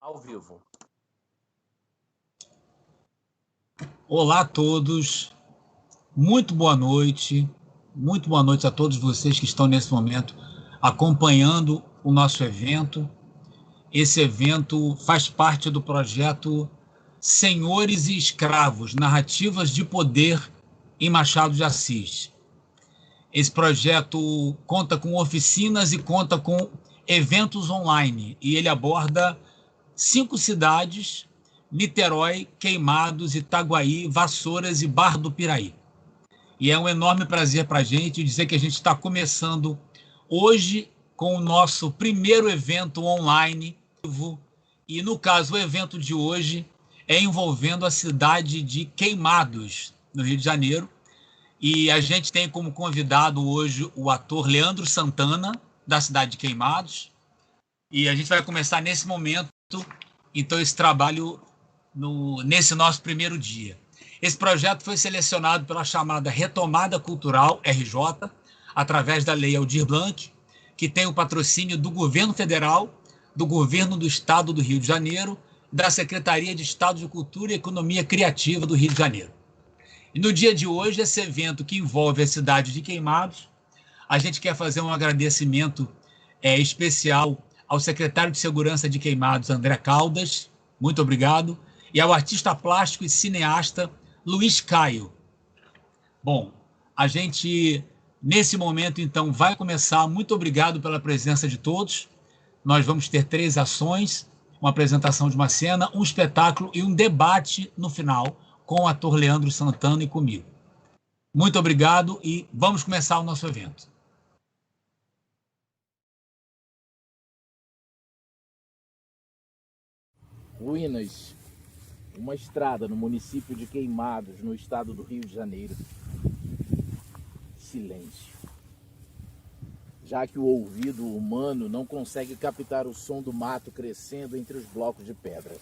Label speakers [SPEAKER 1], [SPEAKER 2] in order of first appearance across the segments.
[SPEAKER 1] Ao vivo.
[SPEAKER 2] Olá a todos, muito boa noite a todos vocês que estão nesse momento acompanhando o nosso evento. Esse evento faz parte do projeto Senhores e Escravos, Narrativas de Poder em Machado de Assis. Esse projeto conta com oficinas e conta com eventos online, e ele aborda 5 cidades: Niterói, Queimados, Itaguaí, Vassouras e Barra do Piraí. E é um enorme prazer para a gente dizer que a gente está começando hoje com o nosso primeiro evento online. E, no caso, o evento de hoje é envolvendo a cidade de Queimados, no Rio de Janeiro. E a gente tem como convidado hoje o ator Leandro Santana, da cidade de Queimados. E a gente vai começar nesse momento, então, esse trabalho nesse nosso primeiro dia. Esse projeto foi selecionado pela chamada Retomada Cultural RJ, através da Lei Aldir Blanc, que tem o patrocínio do Governo Federal, do Governo do Estado do Rio de Janeiro, da Secretaria de Estado de Cultura e Economia Criativa do Rio de Janeiro. E no dia de hoje, esse evento que envolve a cidade de Queimados, a gente quer fazer um agradecimento especial ao secretário de Segurança de Queimados, André Caldas, muito obrigado, e ao artista plástico e cineasta Luiz Caio. Bom, a gente, nesse momento, então, vai começar. Muito obrigado pela presença de todos. Nós vamos ter 3 ações, uma apresentação de uma cena, um espetáculo e um debate no final com o ator Leandro Santana e comigo. Muito obrigado e vamos começar o nosso evento.
[SPEAKER 1] Ruínas. Uma estrada no município de Queimados, no estado do Rio de Janeiro. Silêncio. Já que o ouvido humano não consegue captar o som do mato crescendo entre os blocos de pedra.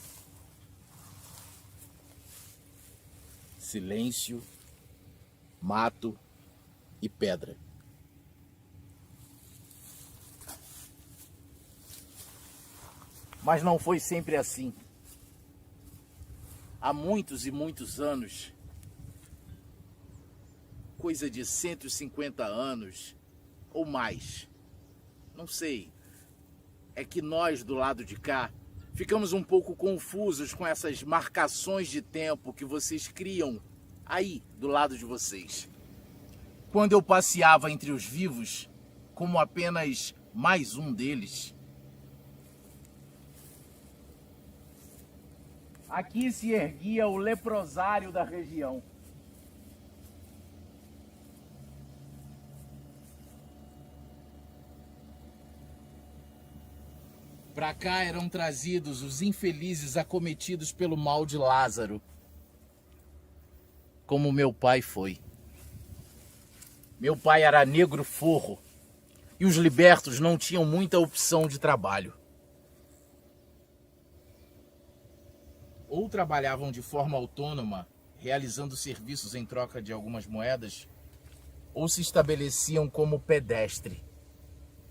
[SPEAKER 1] Silêncio, mato e pedra. Mas não foi sempre assim. Há muitos e muitos anos, coisa de 150 anos ou mais, não sei, é que nós do lado de cá ficamos um pouco confusos com essas marcações de tempo que vocês criam aí do lado de vocês. Quando eu passeava entre os vivos, como apenas mais um deles, aqui se erguia o leprosário da região. Para cá eram trazidos os infelizes acometidos pelo mal de Lázaro, como meu pai foi. Meu pai era negro forro e os libertos não tinham muita opção de trabalho. Ou trabalhavam de forma autônoma, realizando serviços em troca de algumas moedas, ou se estabeleciam como pedestre.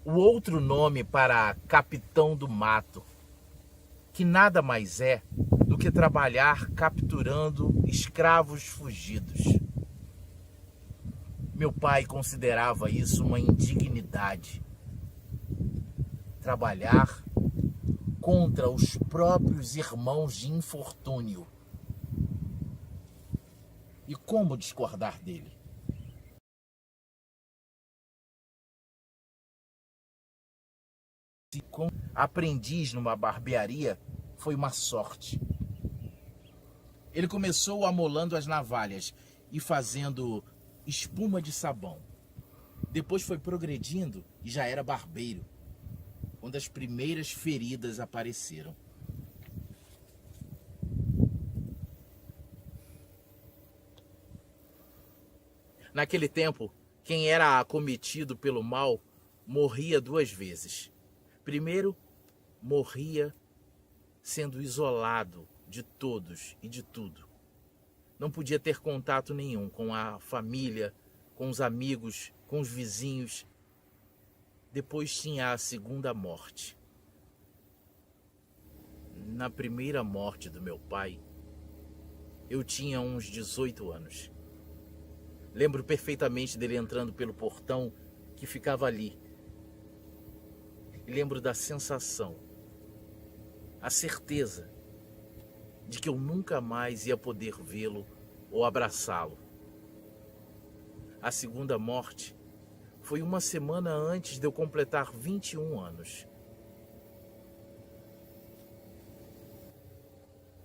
[SPEAKER 1] O outro nome para capitão do mato, que nada mais é do que trabalhar capturando escravos fugidos. Meu pai considerava isso uma indignidade. Trabalhar contra os próprios irmãos de infortúnio. E como discordar dele? Como aprendiz numa barbearia foi uma sorte. Ele começou amolando as navalhas e fazendo espuma de sabão. Depois foi progredindo e já era barbeiro, quando as primeiras feridas apareceram. Naquele tempo, quem era acometido pelo mal morria 2 vezes. Primeiro, morria sendo isolado de todos e de tudo. Não podia ter contato nenhum com a família, com os amigos, com os vizinhos. Depois tinha a segunda morte. Na primeira morte do meu pai, eu tinha uns 18 anos. Lembro perfeitamente dele entrando pelo portão que ficava ali. E lembro da sensação, a certeza de que eu nunca mais ia poder vê-lo ou abraçá-lo. A segunda morte foi uma semana antes de eu completar 21 anos.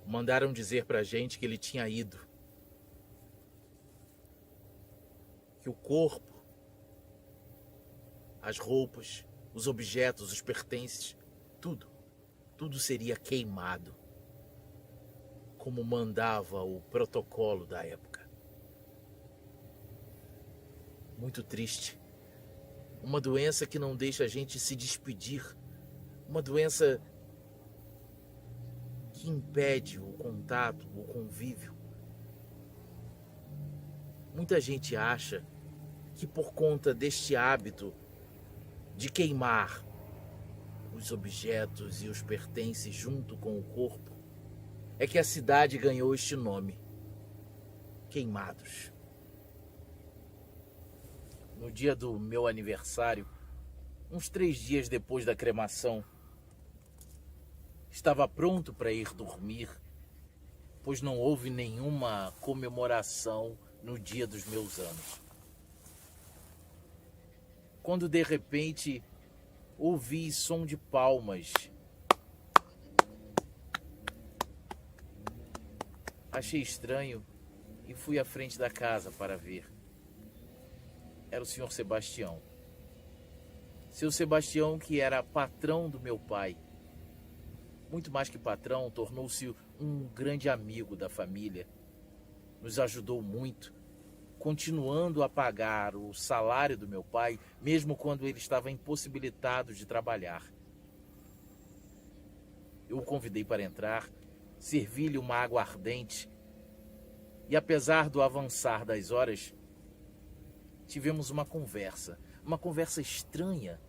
[SPEAKER 1] Mandaram dizer pra gente que ele tinha ido. Que o corpo, as roupas, os objetos, os pertences, tudo seria queimado, como mandava o protocolo da época. Muito triste. Uma doença que não deixa a gente se despedir. Uma doença que impede o contato, o convívio. Muita gente acha que por conta deste hábito de queimar os objetos e os pertences junto com o corpo, é que a cidade ganhou este nome, Queimados. No dia do meu aniversário, uns 3 dias depois da cremação, estava pronto para ir dormir, pois não houve nenhuma comemoração no dia dos meus anos. Quando de repente ouvi som de palmas. Achei estranho e fui à frente da casa para ver. Era o senhor Sebastião. Seu Sebastião, que era patrão do meu pai. Muito mais que patrão, tornou-se um grande amigo da família. Nos ajudou muito, continuando a pagar o salário do meu pai, mesmo quando ele estava impossibilitado de trabalhar. Eu o convidei para entrar, servi-lhe uma água ardente, e apesar do avançar das horas, tivemos uma conversa estranha,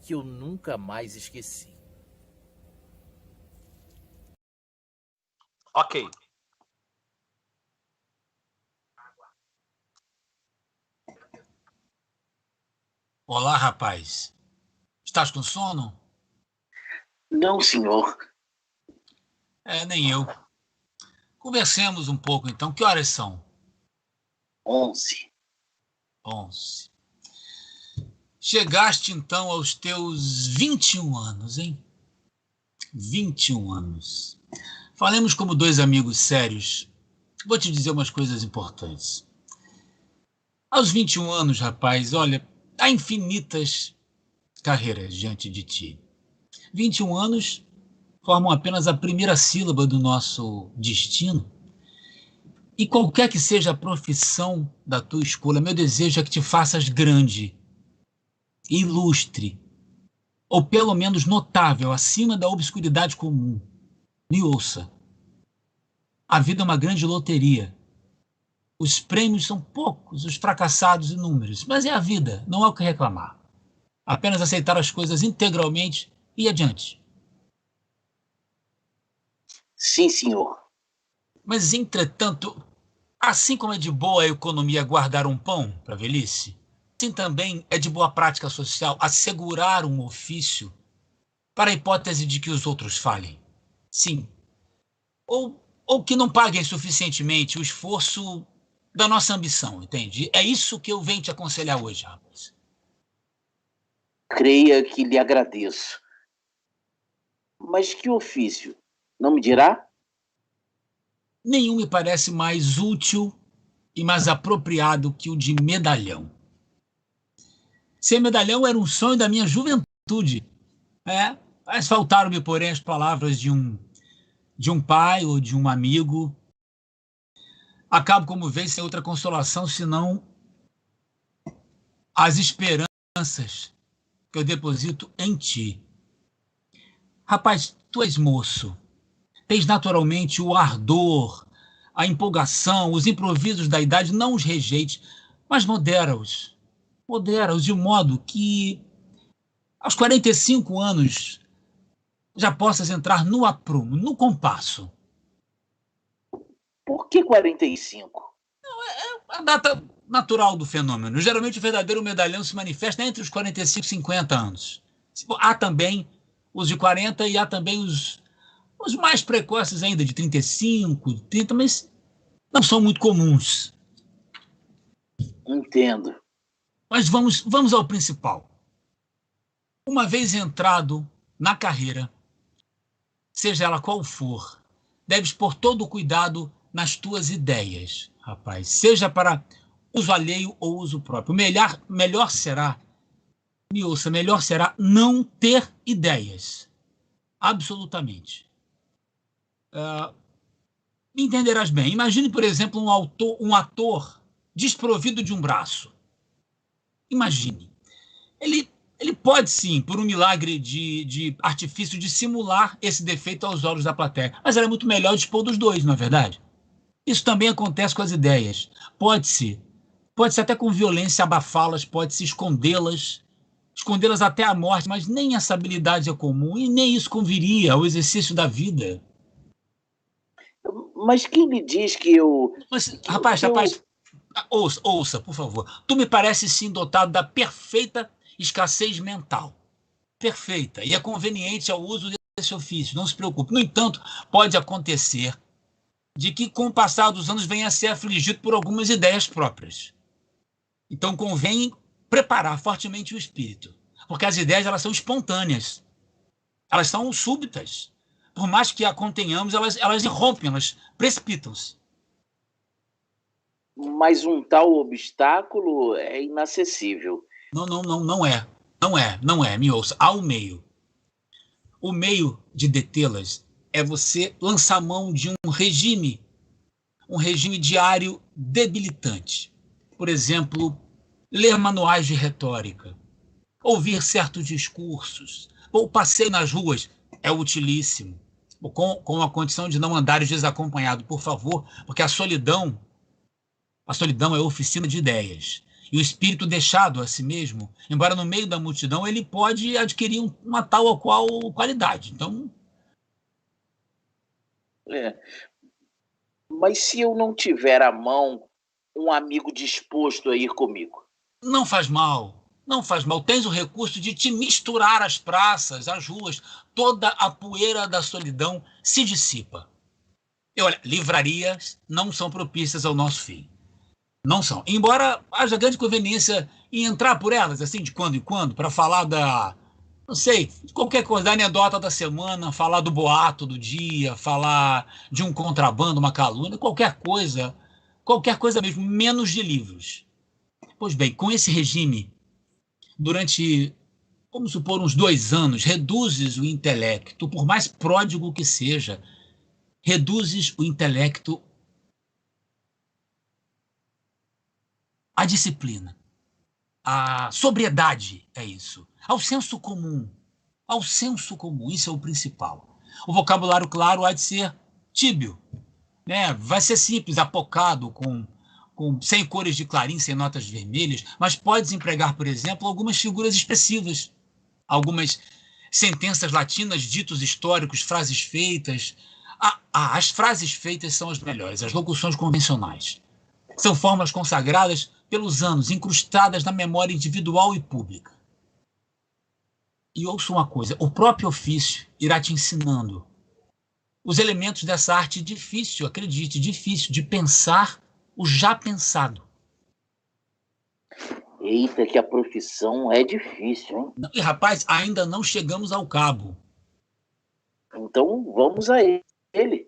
[SPEAKER 1] que eu nunca mais esqueci.
[SPEAKER 3] Ok.
[SPEAKER 2] Olá, rapaz. Estás com sono?
[SPEAKER 3] Não, senhor.
[SPEAKER 2] Nem eu. Conversemos um pouco, então. Que horas são?
[SPEAKER 3] 11.
[SPEAKER 2] 11. Chegaste, então, aos teus 21 anos, hein? 21 anos. Falemos como 2 amigos sérios. Vou te dizer umas coisas importantes. Aos 21 anos, rapaz, olha, há infinitas carreiras diante de ti. 21 anos formam apenas a primeira sílaba do nosso destino. E qualquer que seja a profissão da tua escolha, meu desejo é que te faças grande, ilustre, ou pelo menos notável, acima da obscuridade comum. Me ouça. A vida é uma grande loteria. Os prêmios são poucos, os fracassados inúmeros, mas é a vida, não há o que reclamar. Apenas aceitar as coisas integralmente e ir adiante.
[SPEAKER 3] Sim, senhor.
[SPEAKER 2] Mas, entretanto, assim como é de boa economia guardar um pão para a velhice, assim também é de boa prática social assegurar um ofício para a hipótese de que os outros falhem. Sim. Ou que não paguem suficientemente o esforço da nossa ambição, entende? É isso que eu venho te aconselhar hoje, rapaz.
[SPEAKER 3] Creia que lhe agradeço. Mas que ofício? Não me dirá?
[SPEAKER 2] Nenhum me parece mais útil e mais apropriado que o de medalhão. Ser medalhão era um sonho da minha juventude. Mas faltaram-me, porém, as palavras de um pai ou de um amigo. Acabo, como vês, sem outra consolação, senão as esperanças que eu deposito em ti. Rapaz, tu és moço. Tens naturalmente o ardor, a empolgação, os improvisos da idade, não os rejeite, mas modera-os. Modera-os de modo que, aos 45 anos, já possas entrar no aprumo, no compasso.
[SPEAKER 3] Por que 45?
[SPEAKER 2] A data natural do fenômeno. Geralmente o verdadeiro medalhão se manifesta entre os 45 e 50 anos. Há também os de 40 e há também os mais precoces ainda, de 35, 30, mas não são muito comuns.
[SPEAKER 3] Entendo.
[SPEAKER 2] Mas vamos ao principal. Uma vez entrado na carreira, seja ela qual for, deves pôr todo o cuidado nas tuas ideias, rapaz. Seja para uso alheio ou uso próprio. Melhor será, me ouça, melhor será não ter ideias. Absolutamente. Me entenderás bem. Imagine, por exemplo, um ator desprovido de um braço. Imagine. Ele pode, sim, por um milagre de artifício, dissimular esse defeito aos olhos da plateia. Mas era muito melhor dispor dos dois, não é verdade? Isso também acontece com as ideias. Pode-se até com violência abafá-las, pode-se escondê-las até a morte, mas nem essa habilidade é comum e nem isso conviria ao exercício da vida.
[SPEAKER 3] Mas quem me diz que eu...
[SPEAKER 2] Mas, rapaz, ouça, por favor. Tu me parece, sim, dotado da perfeita escassez mental. Perfeita. E é conveniente ao uso desse ofício, não se preocupe. No entanto, pode acontecer de que, com o passar dos anos, venha a ser afligido por algumas ideias próprias. Então, convém preparar fortemente o espírito, porque as ideias, elas são espontâneas, elas são súbitas. Por mais que a contenhamos, elas irrompem, elas precipitam-se.
[SPEAKER 3] Mas um tal obstáculo é inacessível.
[SPEAKER 2] Não é, me ouça. Há um meio. O meio de detê-las é você lançar mão de um regime diário debilitante. Por exemplo, ler manuais de retórica, ouvir certos discursos, ou passeio nas ruas é utilíssimo, com a condição de não andares desacompanhado, por favor, porque a solidão é oficina de ideias. E o espírito deixado a si mesmo, embora no meio da multidão, ele pode adquirir uma tal ou qual qualidade. Então,
[SPEAKER 3] Mas se eu não tiver à mão um amigo disposto a ir comigo?
[SPEAKER 2] não faz mal. Não faz mal. Tens o recurso de te misturar às praças, às ruas. Toda a poeira da solidão se dissipa. E olha, livrarias não são propícias ao nosso fim. Não são. Embora haja grande conveniência em entrar por elas, assim, de quando em quando, para falar não sei, qualquer coisa, da anedota da semana, falar do boato do dia, falar de um contrabando, uma calúnia, qualquer coisa mesmo, menos de livros. Pois bem, com esse regime, durante, vamos supor, uns 2 anos, reduzes o intelecto, por mais pródigo que seja, reduzes o intelecto à disciplina, à sobriedade, é isso, ao senso comum. Isso é o principal. O vocabulário, claro, há de ser tíbio, né? Vai ser simples, apocado, sem cores de clarim, sem notas vermelhas, mas podes empregar, por exemplo, algumas figuras expressivas, algumas sentenças latinas, ditos históricos, frases feitas. As frases feitas são as melhores, as locuções convencionais. São formas consagradas pelos anos, incrustadas na memória individual e pública. E ouça uma coisa, o próprio ofício irá te ensinando os elementos dessa arte difícil, acredite, difícil, de pensar o já pensado.
[SPEAKER 3] Eita, que a profissão é difícil, hein?
[SPEAKER 2] E, rapaz, ainda não chegamos ao cabo.
[SPEAKER 3] Então, vamos a ele.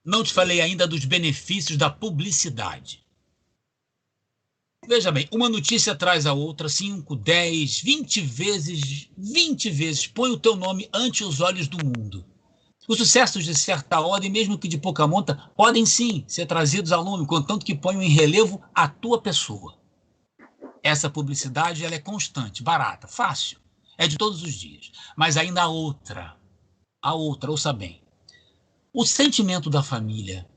[SPEAKER 2] Não te falei ainda dos benefícios da publicidade. Veja bem, uma notícia atrás a outra, 5, 10, 20 vezes, põe o teu nome ante os olhos do mundo. Os sucessos de certa ordem, mesmo que de pouca monta, podem sim ser trazidos ao lume, contanto que ponham em relevo a tua pessoa. Essa publicidade, ela é constante, barata, fácil, é de todos os dias. Mas ainda há outra, ouça bem. O sentimento da família,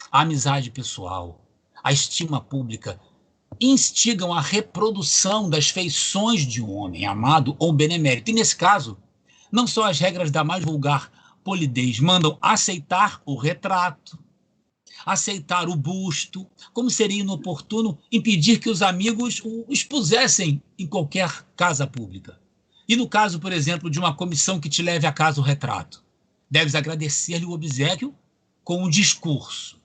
[SPEAKER 2] a amizade pessoal, a estima pública, instigam a reprodução das feições de um homem amado ou benemérito. E, nesse caso, Não só as regras da mais vulgar polidez mandam aceitar o retrato, aceitar o busto, como seria inoportuno impedir que os amigos o expusessem em qualquer casa pública. E no caso, por exemplo, de uma comissão que te leve a casa o retrato, deves agradecer-lhe o obséquio com um discurso.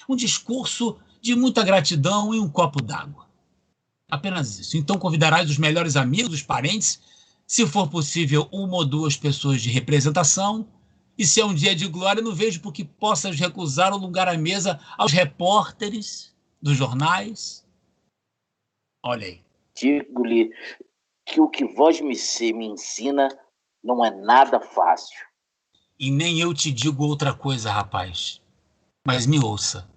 [SPEAKER 2] Um discurso de muita gratidão e um copo d'água. Apenas isso. Então convidarás os melhores amigos, os parentes, se for possível, uma ou duas pessoas de representação. E se é um dia de glória, não vejo por que possas recusar o lugar à mesa aos repórteres dos jornais. Olha aí.
[SPEAKER 3] Digo-lhe que o que você me ensina não é nada fácil.
[SPEAKER 2] E nem eu te digo outra coisa, rapaz. Mas me ouça.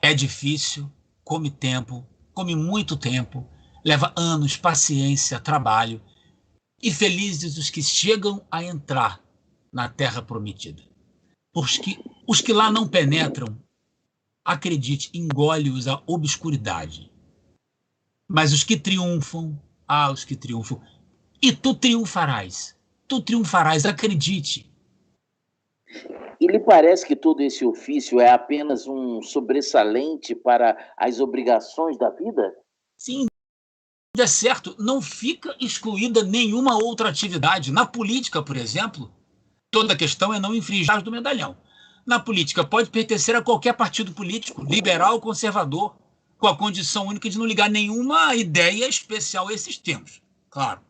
[SPEAKER 2] É difícil, come tempo, come muito tempo, leva anos, paciência, trabalho, e felizes os que chegam a entrar na terra prometida. Os que lá não penetram, acredite, engole-os a obscuridade. Mas os que triunfam, os que triunfam, e tu triunfarás, acredite.
[SPEAKER 3] E lhe parece que todo esse ofício é apenas um sobressalente para as obrigações da vida?
[SPEAKER 2] Sim, é certo, não fica excluída nenhuma outra atividade. Na política, por exemplo, toda a questão é não infringir do medalhão. Na política, pode pertencer a qualquer partido político, liberal ou conservador, com a condição única de não ligar nenhuma ideia especial a esses termos. Claro.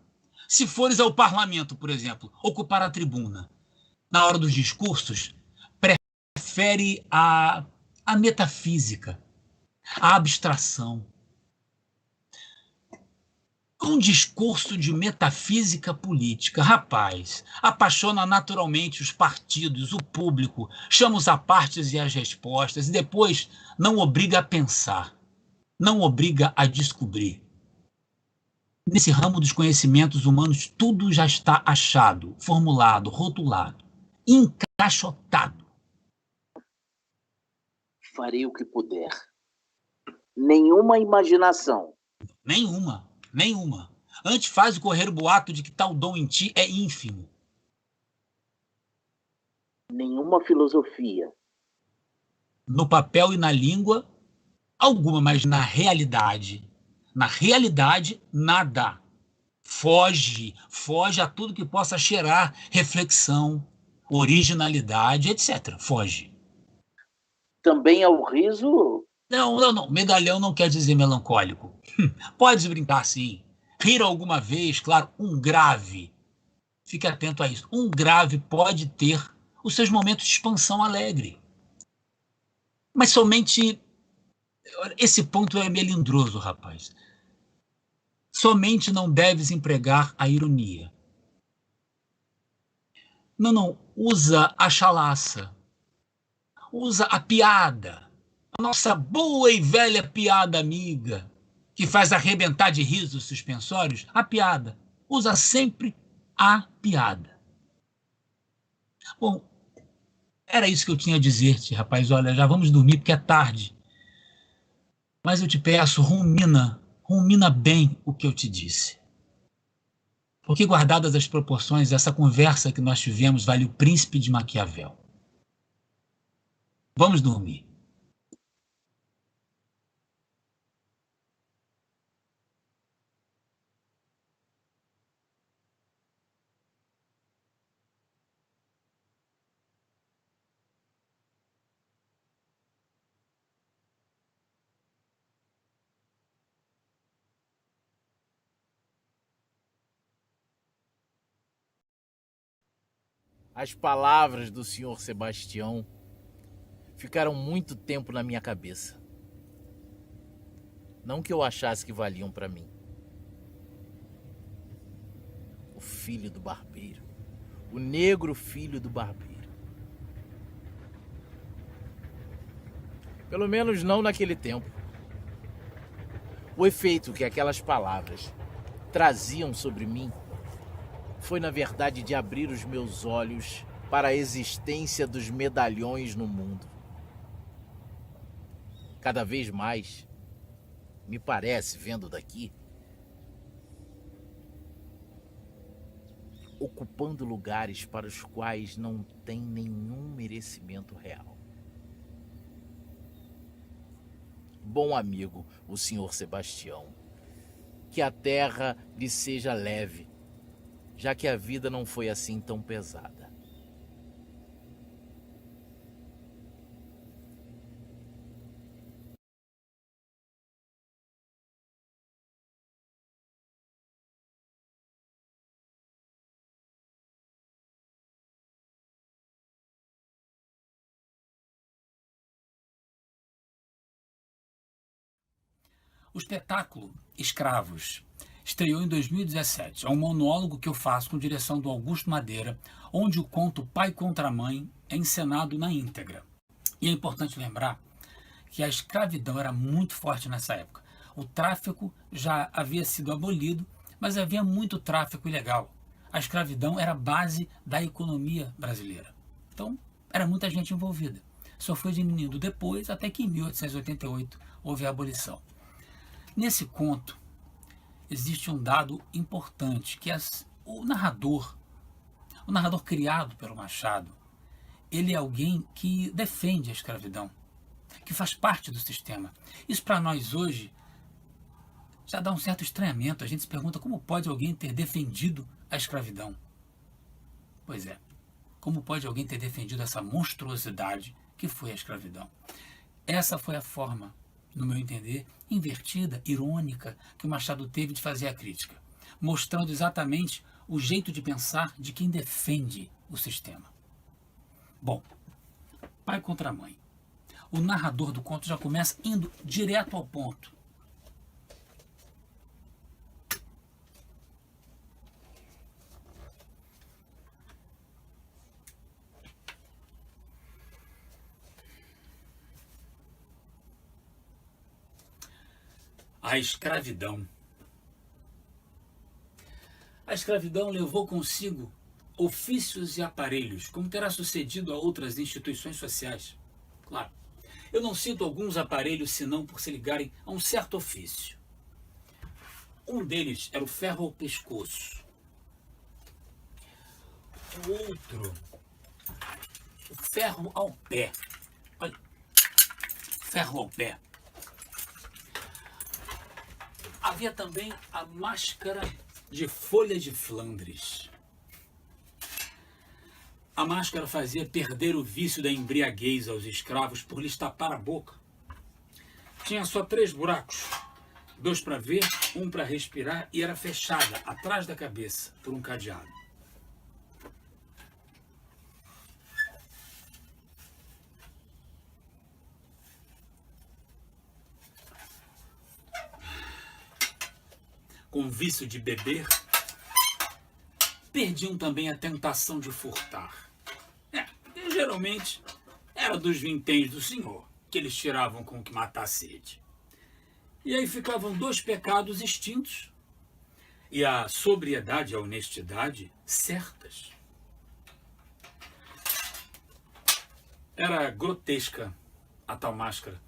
[SPEAKER 2] Se fores ao parlamento, por exemplo, ocupar a tribuna, na hora dos discursos, prefere a metafísica, a abstração. Um discurso de metafísica política, rapaz, apaixona naturalmente os partidos, o público, chama os apartes e as respostas, e depois não obriga a pensar, não obriga a descobrir. Nesse ramo dos conhecimentos humanos, tudo já está achado, formulado, rotulado, encaixotado.
[SPEAKER 3] Farei o que puder. Nenhuma imaginação.
[SPEAKER 2] Nenhuma. Antes faz correr o boato de que tal dom em ti é ínfimo.
[SPEAKER 3] Nenhuma filosofia.
[SPEAKER 2] No papel e na língua, alguma, mas na realidade, nada. Foge a tudo que possa cheirar reflexão, originalidade, etc. Foge.
[SPEAKER 3] Também ao riso?
[SPEAKER 2] Não. Medalhão não quer dizer melancólico. Pode brincar, sim. Rir alguma vez, claro, um grave. Fique atento a isso. Um grave pode ter os seus momentos de expansão alegre. Mas somente... Esse ponto é melindroso, rapaz. Somente não deves empregar a ironia. Não. Usa a chalaça. Usa a piada. A nossa boa e velha piada amiga, que faz arrebentar de risos suspensórios, a piada. Usa sempre a piada. Bom, era isso que eu tinha a dizer-te, rapaz. Olha, já vamos dormir porque é tarde. Mas eu te peço, rumina bem o que eu te disse. Porque, guardadas as proporções, essa conversa que nós tivemos vale o Príncipe de Maquiavel. Vamos dormir.
[SPEAKER 1] As palavras do Sr. Sebastião ficaram muito tempo na minha cabeça. Não que eu achasse que valiam para mim. O filho do barbeiro. O negro filho do barbeiro. Pelo menos não naquele tempo. O efeito que aquelas palavras traziam sobre mim foi, na verdade, de abrir os meus olhos para a existência dos medalhões no mundo. Cada vez mais, me parece, vendo daqui, ocupando lugares para os quais não tem nenhum merecimento real. Bom amigo, o senhor Sebastião, que a terra lhe seja leve, já que a vida não foi assim tão pesada.
[SPEAKER 4] O espetáculo Escravos estreou em 2017. É um monólogo que eu faço com direção do Augusto Madeira, onde o conto Pai contra Mãe é encenado na íntegra. E é importante lembrar que a escravidão era muito forte nessa época. O tráfico já havia sido abolido, mas havia muito tráfico ilegal. A escravidão era a base da economia brasileira. Então, era muita gente envolvida. Só foi diminuindo depois, até que em 1888 houve a abolição. Nesse conto, existe um dado importante, que é o narrador criado pelo Machado, ele é alguém que defende a escravidão, que faz parte do sistema. Isso para nós hoje já dá um certo estranhamento. A gente se pergunta como pode alguém ter defendido a escravidão. Pois é, como pode alguém ter defendido essa monstruosidade que foi a escravidão? Essa foi a forma, no meu entender, invertida, irônica, que o Machado teve de fazer a crítica, mostrando exatamente o jeito de pensar de quem defende o sistema. Bom, Pai contra Mãe. O narrador do conto já começa indo direto ao ponto. A escravidão. A escravidão levou consigo ofícios e aparelhos, como terá sucedido a outras instituições sociais. Claro, eu não cito alguns aparelhos senão por se ligarem a um certo ofício. Um deles era o ferro ao pescoço. O outro, o ferro ao pé. Olha, ferro ao pé. Havia também a máscara de folha de Flandres. A máscara fazia perder o vício da embriaguez aos escravos por lhes tapar a boca. Tinha só 3 buracos, 2 para ver, 1 para respirar, e era fechada atrás da cabeça por um cadeado. Com vício de beber, perdiam também a tentação de furtar. E geralmente era dos vinténs do senhor, que eles tiravam com que matar a sede. E aí ficavam 2 pecados extintos, e a sobriedade e a honestidade certas. Era grotesca a tal máscara,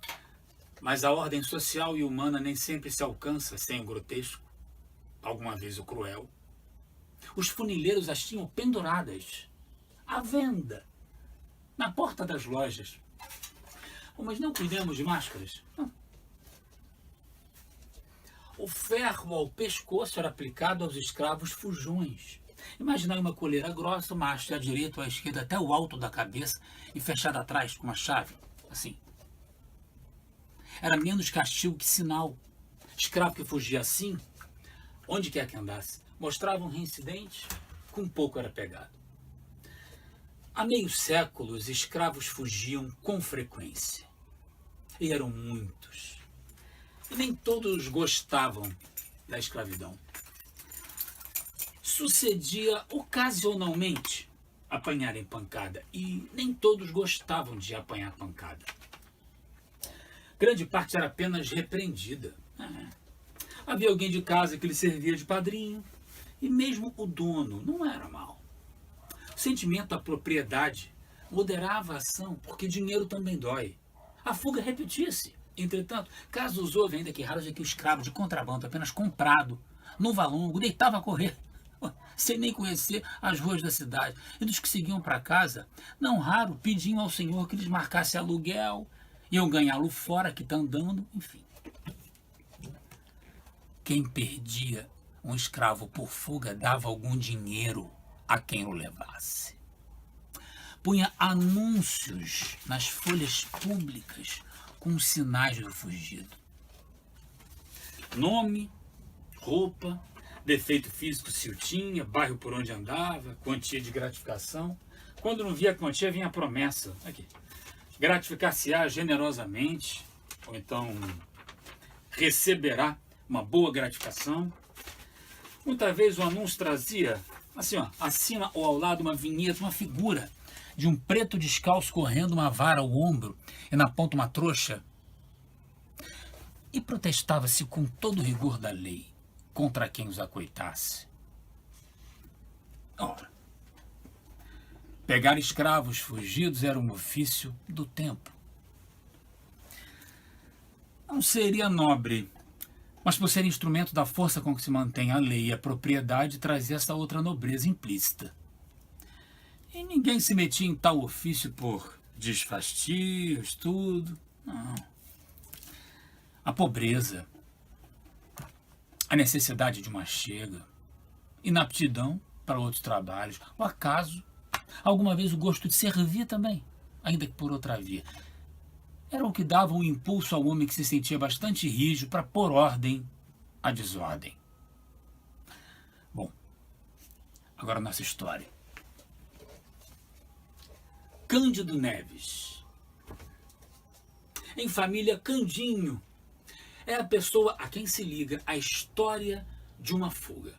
[SPEAKER 4] mas a ordem social e humana nem sempre se alcança sem o grotesco, alguma vez o cruel. Os funileiros as tinham penduradas, à venda, na porta das lojas. Mas não cuidemos de máscaras. Não. O ferro ao pescoço era aplicado aos escravos fujões. Imaginai uma coleira grossa, uma haste à direita ou à esquerda até o alto da cabeça e fechada atrás com uma chave, assim. Era menos castigo que sinal. Escravo que fugia assim, onde quer que andasse, mostrava um reincidente, com pouco era pegado. Há meio século, os escravos fugiam com frequência. E eram muitos. E nem todos gostavam da escravidão. Sucedia ocasionalmente apanharem pancada, e nem todos gostavam de apanhar pancada. Grande parte era apenas repreendida. Havia alguém de casa que lhe servia de padrinho, e mesmo o dono não era mau. O sentimento da propriedade moderava a ação, porque dinheiro também dói. A fuga repetia-se. Entretanto, casos houve ainda que raros, é que o escravo de contrabando, apenas comprado, no valongo, deitava a correr. sem nem conhecer as ruas da cidade. E dos que seguiam para casa, não raro pediam ao senhor que lhes marcasse aluguel, iam ganhá-lo fora, que está andando, enfim. Quem perdia um escravo por fuga dava algum dinheiro a quem o levasse. Punha anúncios nas folhas públicas com os sinais do fugido. Nome, roupa, defeito físico se o tinha, bairro por onde andava, quantia de gratificação. Quando não via a quantia, vinha a promessa. Aqui. Gratificar-se-á generosamente, ou então receberá uma boa gratificação. Muitas vezes o anúncio trazia, assim, ó, acima ou ao lado, uma vinheta, uma figura de um preto descalço correndo uma vara ao ombro e na ponta uma trouxa. E protestava-se com todo o rigor da lei contra quem os acoitasse. Ora, pegar escravos fugidos era um ofício do tempo. Não seria nobre, mas por ser instrumento da força com que se mantém a lei e a propriedade, trazia essa outra nobreza implícita. E ninguém se metia em tal ofício por desfastio, estudo. Não. A pobreza, a necessidade de uma chega, inaptidão para outros trabalhos, o acaso, alguma vez o gosto de servir também, ainda que por outra via. Era o que dava um impulso ao homem que se sentia bastante rijo para pôr ordem à desordem. Bom, agora a nossa história. Cândido Neves. Em família, Candinho é a pessoa a quem se liga a história de uma fuga.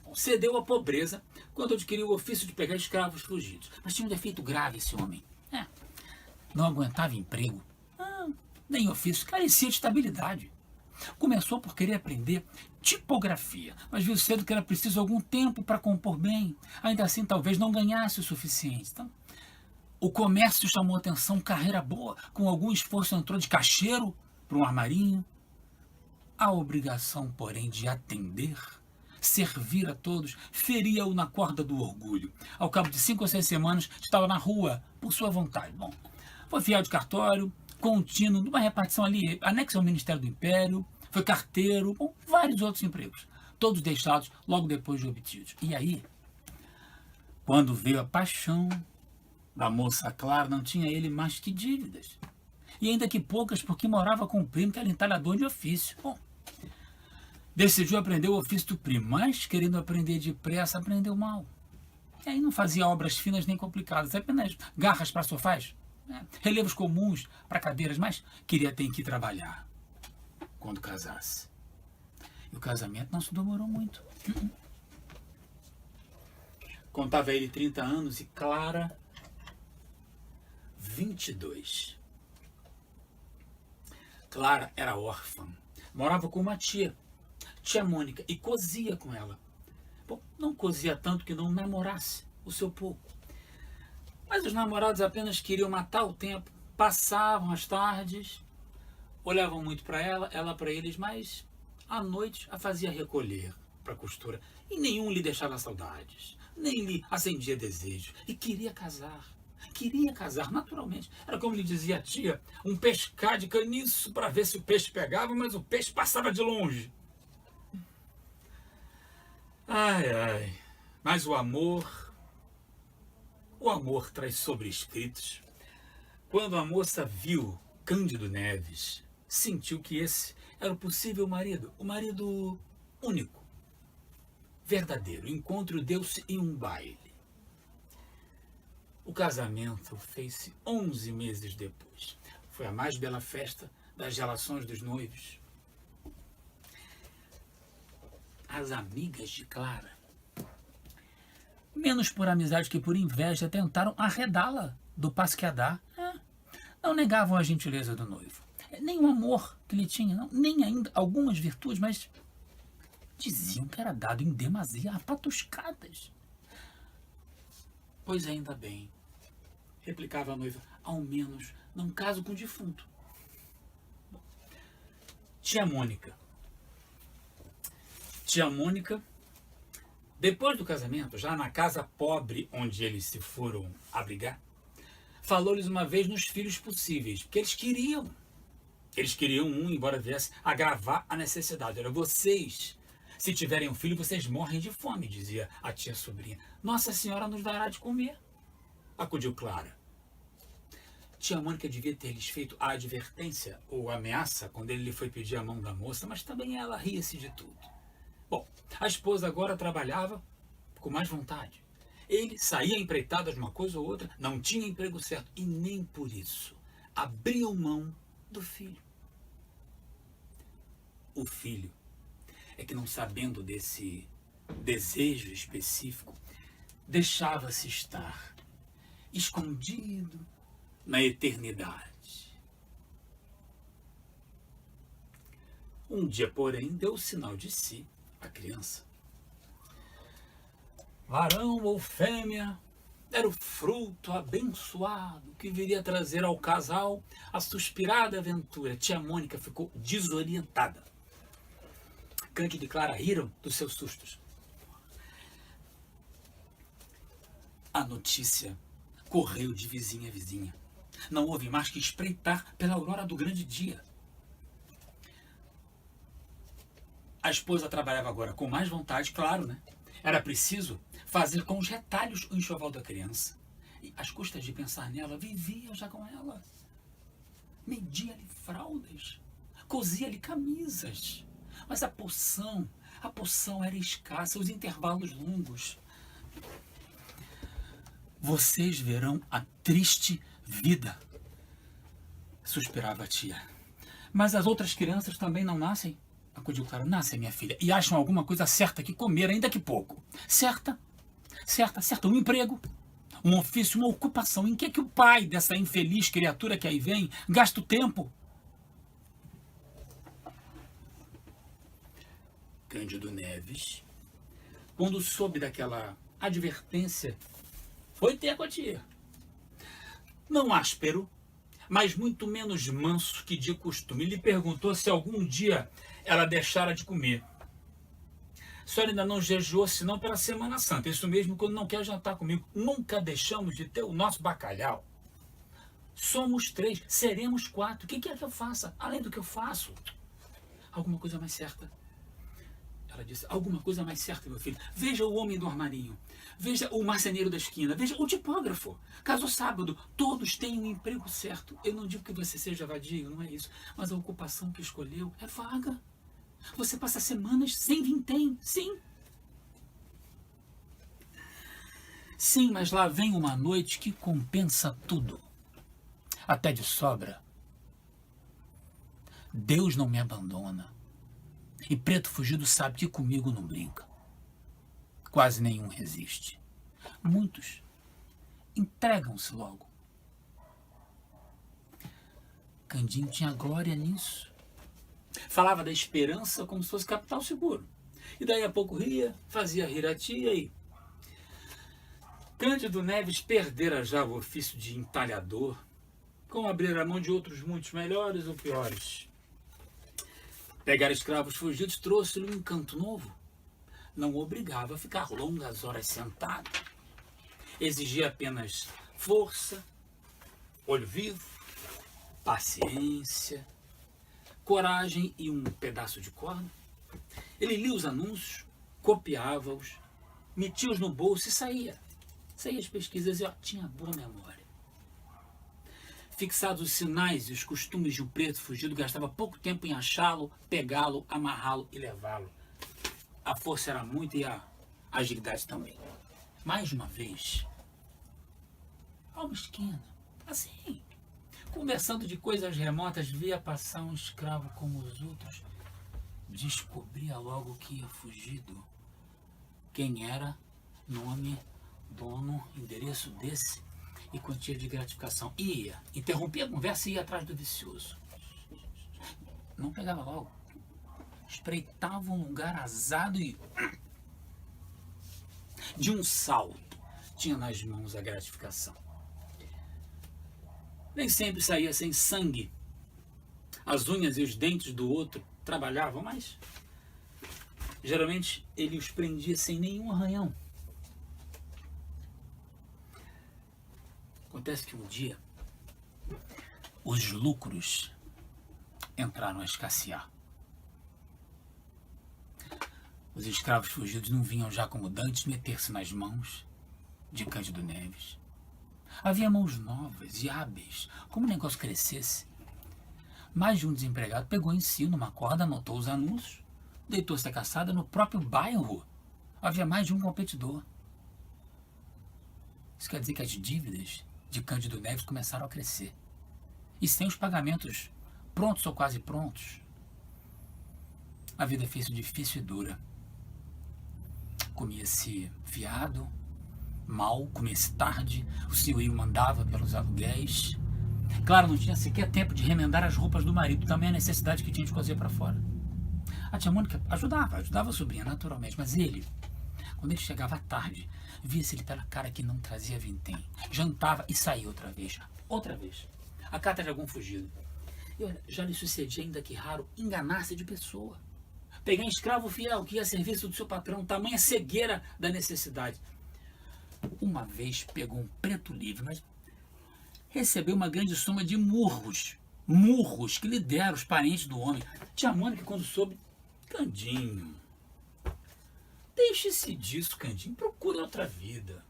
[SPEAKER 4] Bom, cedeu à pobreza quando adquiriu o ofício de pegar escravos fugidos. Mas tinha um defeito grave esse homem. Não aguentava emprego, nem ofício, carecia de estabilidade. Começou por querer aprender tipografia, mas viu cedo que era preciso algum tempo para compor bem. Ainda assim, talvez não ganhasse o suficiente. Então, o comércio chamou atenção, carreira boa, com algum esforço entrou de caixeiro para um armarinho. A obrigação, porém, de atender, servir a todos, feria-o na corda do orgulho. Ao cabo de 5 ou 6 semanas, estava na rua, por sua vontade. Bom, foi fiel de cartório, contínuo, numa repartição ali, anexa ao Ministério do Império, foi carteiro, bom, vários outros empregos, todos deixados logo depois de obtidos. E aí, quando veio a paixão da moça Clara, não tinha ele mais que dívidas. E ainda que poucas, porque morava com o primo, que era entalhador de ofício. Bom, decidiu aprender o ofício do primo, mas, querendo aprender depressa, aprendeu mal. E aí não fazia obras finas nem complicadas, apenas garras para sofás, relevos comuns para cadeiras, mas queria ter que trabalhar quando casasse. E o casamento não se demorou muito. Contava ele 30 anos e Clara 22. Clara era órfã, morava com uma tia Mônica, e cozia com ela. Bom, não cozia tanto que não namorasse o seu pouco. Mas os namorados apenas queriam matar o tempo, passavam as tardes, olhavam muito para ela, ela para eles, mas à noite a fazia recolher para a costura. E nenhum lhe deixava saudades, nem lhe acendia desejo. E queria casar naturalmente. Era como lhe dizia a tia, um pescar de caniço para ver se o peixe pegava, mas o peixe passava de longe. Ai, mas o amor traz sobrescritos. Quando a moça viu Cândido Neves, sentiu que esse era o possível marido, o marido único, verdadeiro. O encontro deu-se em um baile. O casamento fez-se 11 meses depois. Foi a mais bela festa das relações dos noivos. As amigas de Clara, menos por amizade que por inveja, tentaram arredá-la do passo que a dar. Não negavam a gentileza do noivo, nem o amor que lhe tinha, não, nem ainda algumas virtudes, mas diziam que era dado em demasia a patuscadas. Pois ainda bem, replicava a noiva, ao menos não caso com o defunto. Tia Mônica Depois do casamento, já na casa pobre onde eles se foram abrigar, falou-lhes uma vez nos filhos possíveis, porque eles queriam. Eles queriam um, embora viesse agravar a necessidade. Olha, vocês, se tiverem um filho, vocês morrem de fome, dizia a tia sobrinha. Nossa Senhora nos dará de comer, acudiu Clara. Tia Mônica devia ter lhes feito a advertência ou a ameaça quando ele lhe foi pedir a mão da moça, mas também ela ria-se de tudo. Bom, a esposa agora trabalhava com mais vontade. Ele saía empreitado de uma coisa ou outra, não tinha emprego certo e nem por isso abriu mão do filho. O filho é que, não sabendo desse desejo específico, deixava-se estar escondido na eternidade. Um dia, porém, deu sinal de si a criança. Varão ou fêmea, era o fruto abençoado que viria trazer ao casal a suspirada aventura. Tia Mônica ficou desorientada. Cândido e Clara riram dos seus sustos. A notícia correu de vizinha a vizinha. Não houve mais que espreitar pela aurora do grande dia. A esposa trabalhava agora com mais vontade, claro, né? Era preciso fazer com os retalhos o enxoval da criança. E, às custas de pensar nela, vivia já com ela. Media-lhe fraldas, cosia-lhe camisas. Mas a poção era escassa, os intervalos longos. Vocês verão a triste vida, suspirava a tia. Mas as outras crianças também não nascem? Acudiu Clara. Nascem, minha filha, e acham alguma coisa certa que comer, ainda que pouco. Certa. Um emprego, um ofício, uma ocupação. Em que o pai dessa infeliz criatura que aí vem gasta o tempo? Cândido Neves, quando soube daquela advertência, foi ter com a tia. Não áspero, mas muito menos manso que de costume. Ele lhe perguntou se algum dia ela deixara de comer. A senhora ainda não jejuou, senão pela Semana Santa. Isso mesmo, quando não quer jantar comigo. Nunca deixamos de ter o nosso bacalhau. Somos 3, seremos 4. O que quer que eu faça? Além do que eu faço. Alguma coisa mais certa. Ela disse, alguma coisa mais certa, meu filho. Veja o homem do armarinho. Veja o marceneiro da esquina. Veja o tipógrafo. Caso sábado, todos têm um emprego certo. Eu não digo que você seja vadio, não é isso. Mas a ocupação que escolheu é vaga. Você passa semanas sem vintém. Sim. Sim, mas lá vem uma noite que compensa tudo. Até de sobra. Deus não me abandona. E Preto Fugido sabe que comigo não brinca. Quase nenhum resiste. Muitos entregam-se logo. Candinho tinha glória nisso. Falava da esperança como se fosse capital seguro. E daí a pouco ria, fazia rir a tia e... Cândido Neves perdera já o ofício de entalhador, como abrir a mão de outros muitos melhores ou piores. Pegar escravos fugidos trouxe-lhe um encanto novo. Não o obrigava a ficar longas horas sentado. Exigia apenas força, olho vivo, paciência, coragem e um pedaço de corda. Ele lia os anúncios, copiava-os, metia-os no bolso e saía. Saía às pesquisas e tinha boa memória. Fixados os sinais e os costumes de um preto fugido, gastava pouco tempo em achá-lo, pegá-lo, amarrá-lo e levá-lo. A força era muita e a agilidade também. Mais uma vez, a uma esquina, assim, conversando de coisas remotas, via passar um escravo como os outros. Descobria logo que ia fugido. Quem era, nome, dono, endereço desse e quantia de gratificação. Ia, interrompia a conversa e ia atrás do vicioso. Não pegava logo. Espreitava um lugar azado e... de um salto, tinha nas mãos a gratificação. Nem sempre saía sem sangue. As unhas e os dentes do outro trabalhavam, mas Geralmente ele os prendia sem nenhum arranhão. Acontece que um dia os lucros entraram a escassear. Os escravos fugidos não vinham já como dantes meter-se nas mãos de Cândido Neves. Havia mãos novas e hábeis. Como o negócio crescesse, mais de um desempregado pegou em si numa corda, anotou os anúncios, deitou-se a caçada no próprio bairro. Havia mais de um competidor. Isso quer dizer que as dívidas de Cândido Neves começaram a crescer. E sem os pagamentos prontos ou quase prontos, a vida fez-se difícil e dura. Comia-se fiado, mal, comia-se tarde, o senhorio mandava pelos aluguéis. Claro, não tinha sequer tempo de remendar as roupas do marido, também a necessidade que tinha de cozer para fora. A tia Mônica ajudava a sobrinha, naturalmente, mas ele, quando ele chegava à tarde, via-se ele pela cara que não trazia vintém. Jantava e saía outra vez. Outra vez. A carta de algum fugido. E olha, já lhe sucedia ainda que raro enganar-se de pessoa. Pegar um escravo fiel que ia a serviço do seu patrão, tamanha cegueira da necessidade. Uma vez pegou um preto livre, mas recebeu uma grande soma de murros que lhe deram os parentes do homem. Tia Mônica, quando soube, Candinho, deixe-se disso, Candinho, procure outra vida,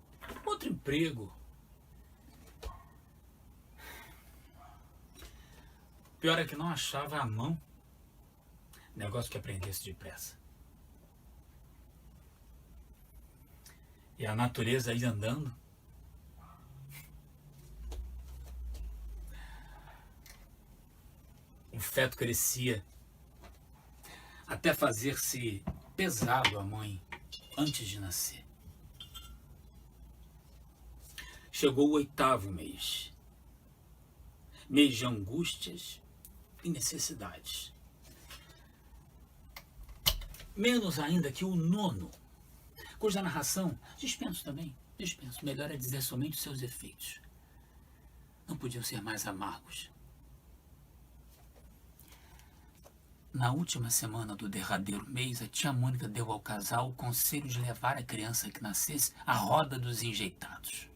[SPEAKER 4] outro emprego. Pior é que não achava a mão. Negócio que aprendesse depressa. E a natureza ia andando. O feto crescia até fazer-se pesado a mãe antes de nascer. Chegou o 8º mês. Mês de angústias e necessidades. Menos ainda que o 9º, cuja narração dispenso também, melhor é dizer somente os seus efeitos. Não podiam ser mais amargos. Na última semana do derradeiro mês, a tia Mônica deu ao casal o conselho de levar a criança que nascesse à roda dos enjeitados.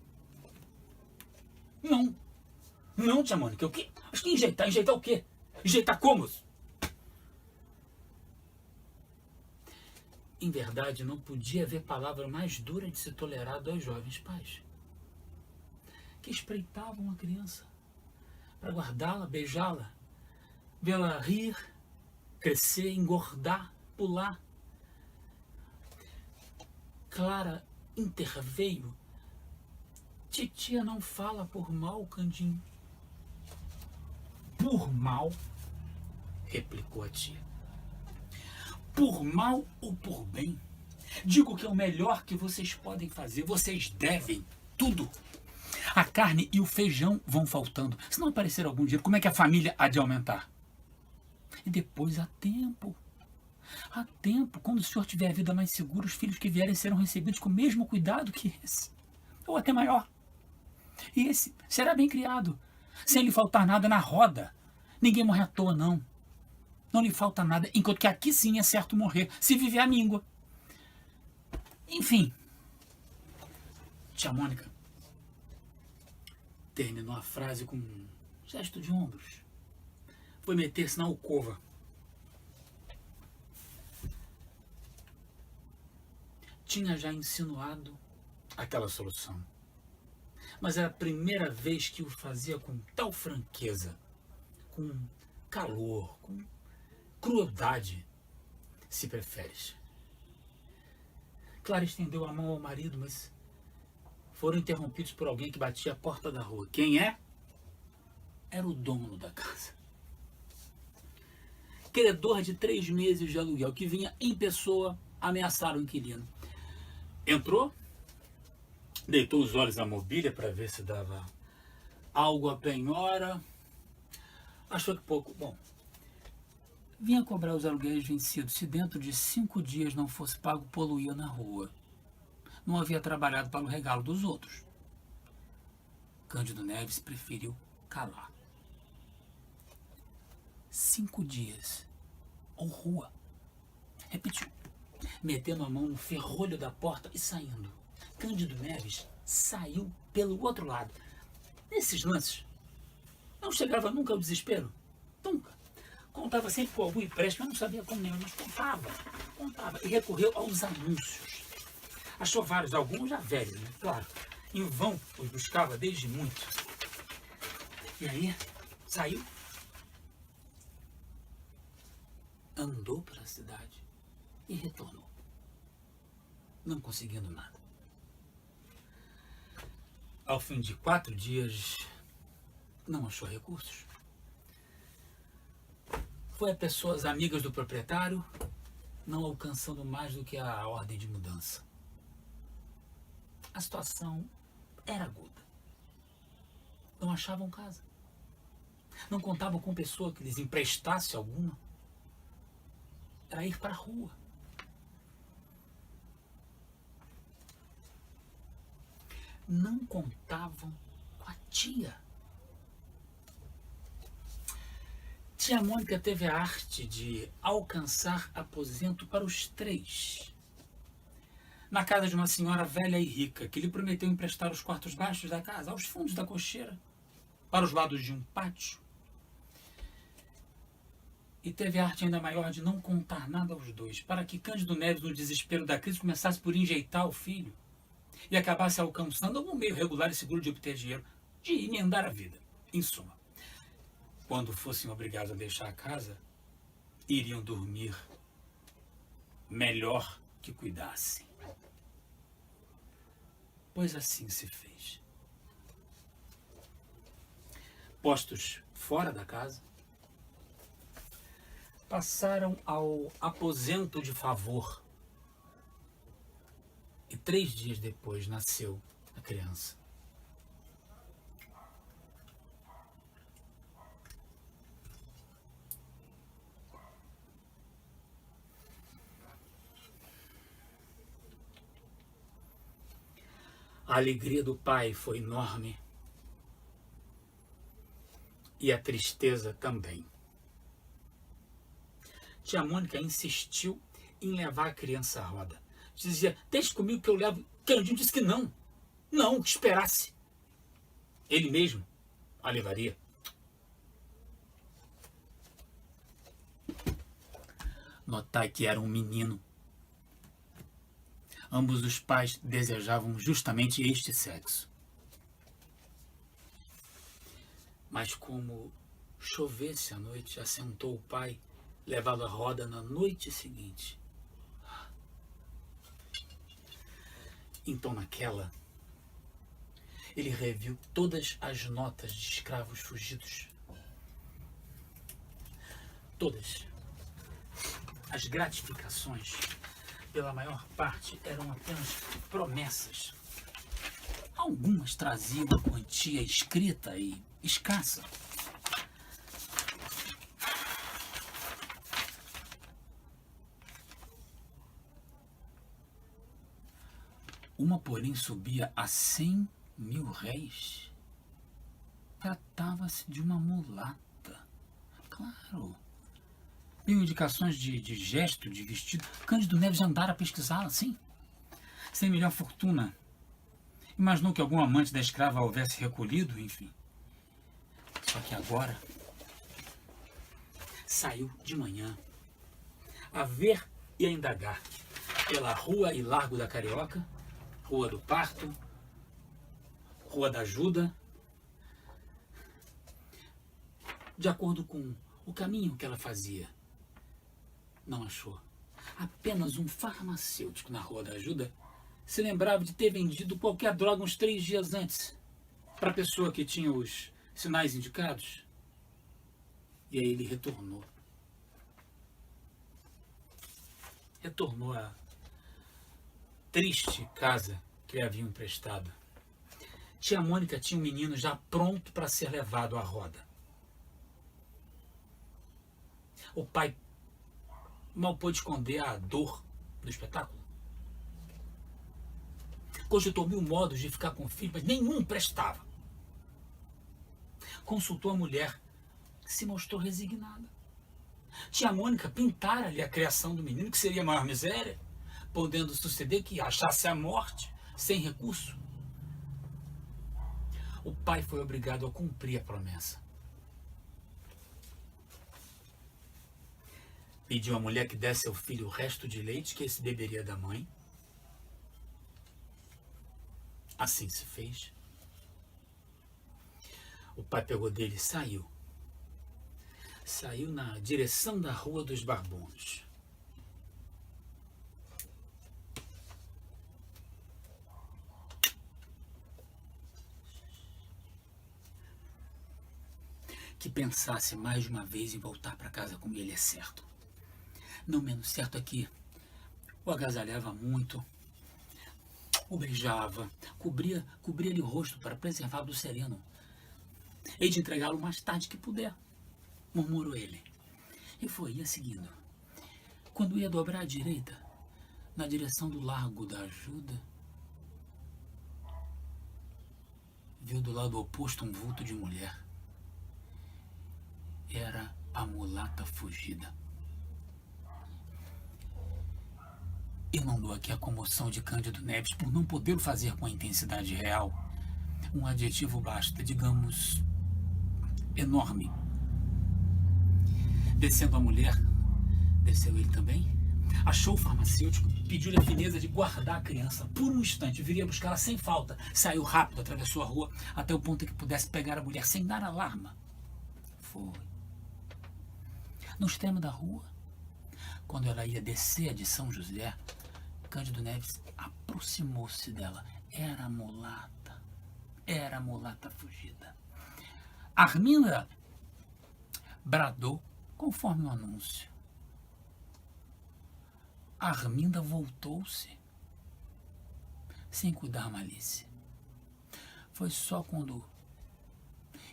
[SPEAKER 4] Não, tia Mônica, o quê? Acho que enjeitar o quê? Enjeitar como? Em verdade, não podia haver palavra mais dura de ser tolerada aos jovens pais, que espreitavam a criança para guardá-la, beijá-la, vê-la rir, crescer, engordar, pular. Clara interveio. Titia não fala por mal, Candinho. Por mal? Replicou a tia. Por mal ou por bem? Digo que é o melhor que vocês podem fazer. Vocês devem tudo. A carne e o feijão vão faltando. Se não aparecer algum dinheiro, como é que a família há de aumentar? E depois há tempo. Há tempo. Quando o senhor tiver a vida mais segura, os filhos que vierem serão recebidos com o mesmo cuidado que esse. Ou até maior. E esse será bem criado, sem lhe faltar nada na roda. Ninguém morre à toa, não. Não lhe falta nada, enquanto que aqui sim é certo morrer, se viver a míngua. Enfim, tia Mônica terminou a frase com um gesto de ombros. Foi meter-se na alcova. Tinha já insinuado aquela solução, mas era a primeira vez que o fazia com tal franqueza, com calor, com crueldade, se preferes. Clara estendeu a mão ao marido, mas foram interrompidos por alguém que batia a porta da rua. Quem é? Era o dono da casa. Credor de 3 meses de aluguel, que vinha em pessoa ameaçar o inquilino. Entrou, deitou os olhos na mobília para ver se dava algo à penhora. Achou que pouco. Bom, vinha cobrar os aluguéis vencidos. Se dentro de 5 dias não fosse pago, poluía na rua. Não havia trabalhado para o regalo dos outros. Cândido Neves preferiu calar. 5 dias. Ou rua. Repetiu. metendo a mão no ferrolho da porta e saindo. Cândido Neves saiu pelo outro lado. Nesses lances, não chegava nunca ao desespero. Nunca. Contava sempre com algum empréstimo, mas não sabia como nenhum, mas contava. E recorreu aos anúncios. Achou vários, alguns já velhos, né? Claro. Em vão os buscava desde muito. E aí, saiu. Andou pela cidade e retornou. Não conseguindo nada. Ao fim de 4 dias, não achou recursos. Foi a pessoas amigas do proprietário, não alcançando mais do que a ordem de mudança. A situação era aguda. Não achavam casa. Não contavam com pessoa que lhes emprestasse alguma. Era ir para a rua. Não contavam com a tia. Tia Mônica teve a arte de alcançar aposento para os 3. Na casa de uma senhora velha e rica, que lhe prometeu emprestar os quartos baixos da casa, aos fundos da cocheira, para os lados de um pátio. E teve a arte ainda maior de não contar nada aos 2, para que Cândido Neves, no desespero da crise, começasse por enjeitar o filho e acabasse alcançando algum meio regular e seguro de obter dinheiro, de emendar a vida. Em suma, quando fossem obrigados a deixar a casa, iriam dormir melhor que cuidassem. Pois assim se fez. Postos fora da casa, passaram ao aposento de favor. E 3 dias depois nasceu a criança. A alegria do pai foi enorme e a tristeza também. Tia Mônica insistiu em levar a criança à roda. Dizia, deixe comigo que eu levo. Candinho disse que não. Não, que esperasse. Ele mesmo a levaria. Notai que era um menino. Ambos os pais desejavam justamente este sexo. Mas como chovesse à noite, assentou o pai, levá-lo à roda na noite seguinte. Então, naquela, ele reviu todas as notas de escravos fugidos. Todas. As gratificações, pela maior parte, eram apenas promessas. Algumas traziam uma quantia escrita e escassa. Uma, porém, subia a 100.000 réis. Tratava-se de uma mulata. Claro. Mil indicações de gesto, de vestido. Cândido Neves andara a pesquisá-la, sim. Sem melhor fortuna. Imaginou que algum amante da escrava a houvesse recolhido, enfim. Só que agora saiu de manhã a ver e a indagar pela rua e largo da Carioca, Rua do Parto, Rua da Ajuda, de acordo com o caminho que ela fazia. Não achou. Apenas um farmacêutico na Rua da Ajuda se lembrava de ter vendido qualquer droga uns 3 dias antes para a pessoa que tinha os sinais indicados. E aí ele retornou. Retornou à triste casa que lhe haviam emprestado. Tia Mônica tinha um menino já pronto para ser levado à roda. O pai mal pôde esconder a dor do espetáculo. Cogitou 1000 modos de ficar com o filho, mas nenhum prestava. Consultou a mulher, que se mostrou resignada. Tia Mônica pintara-lhe a criação do menino, que seria a maior miséria, podendo suceder que achasse a morte sem recurso. O pai foi obrigado a cumprir a promessa. Pediu à mulher que desse ao filho o resto de leite que esse beberia da mãe. Assim se fez. O pai pegou dele e saiu. Saiu na direção da Rua dos Barbonos. Que pensasse mais de uma vez em voltar para casa com ele é certo. Não menos certo é que o agasalhava muito, o beijava, cobria-lhe o rosto para preservá-lo do sereno. Hei de entregá-lo mais tarde que puder, murmurou ele. E ia seguindo. Quando ia dobrar à direita, na direção do Largo da Ajuda, viu do lado oposto um vulto de mulher. Era a mulata fugida. Eu não dou aqui a comoção de Cândido Neves por não poder fazer com a intensidade real. Um adjetivo basta, digamos, enorme. Descendo a mulher, desceu ele também, achou o farmacêutico, pediu-lhe a fineza de guardar a criança. Por um instante, viria buscá-la sem falta. Saiu rápido, atravessou a rua, até o ponto em que pudesse pegar a mulher sem dar alarma. Foi. No extremo da rua, quando ela ia descer a de São José, Cândido Neves aproximou-se dela. Era a mulata fugida. Arminda bradou conforme o anúncio. Arminda voltou-se, sem cuidar malícia. Foi só quando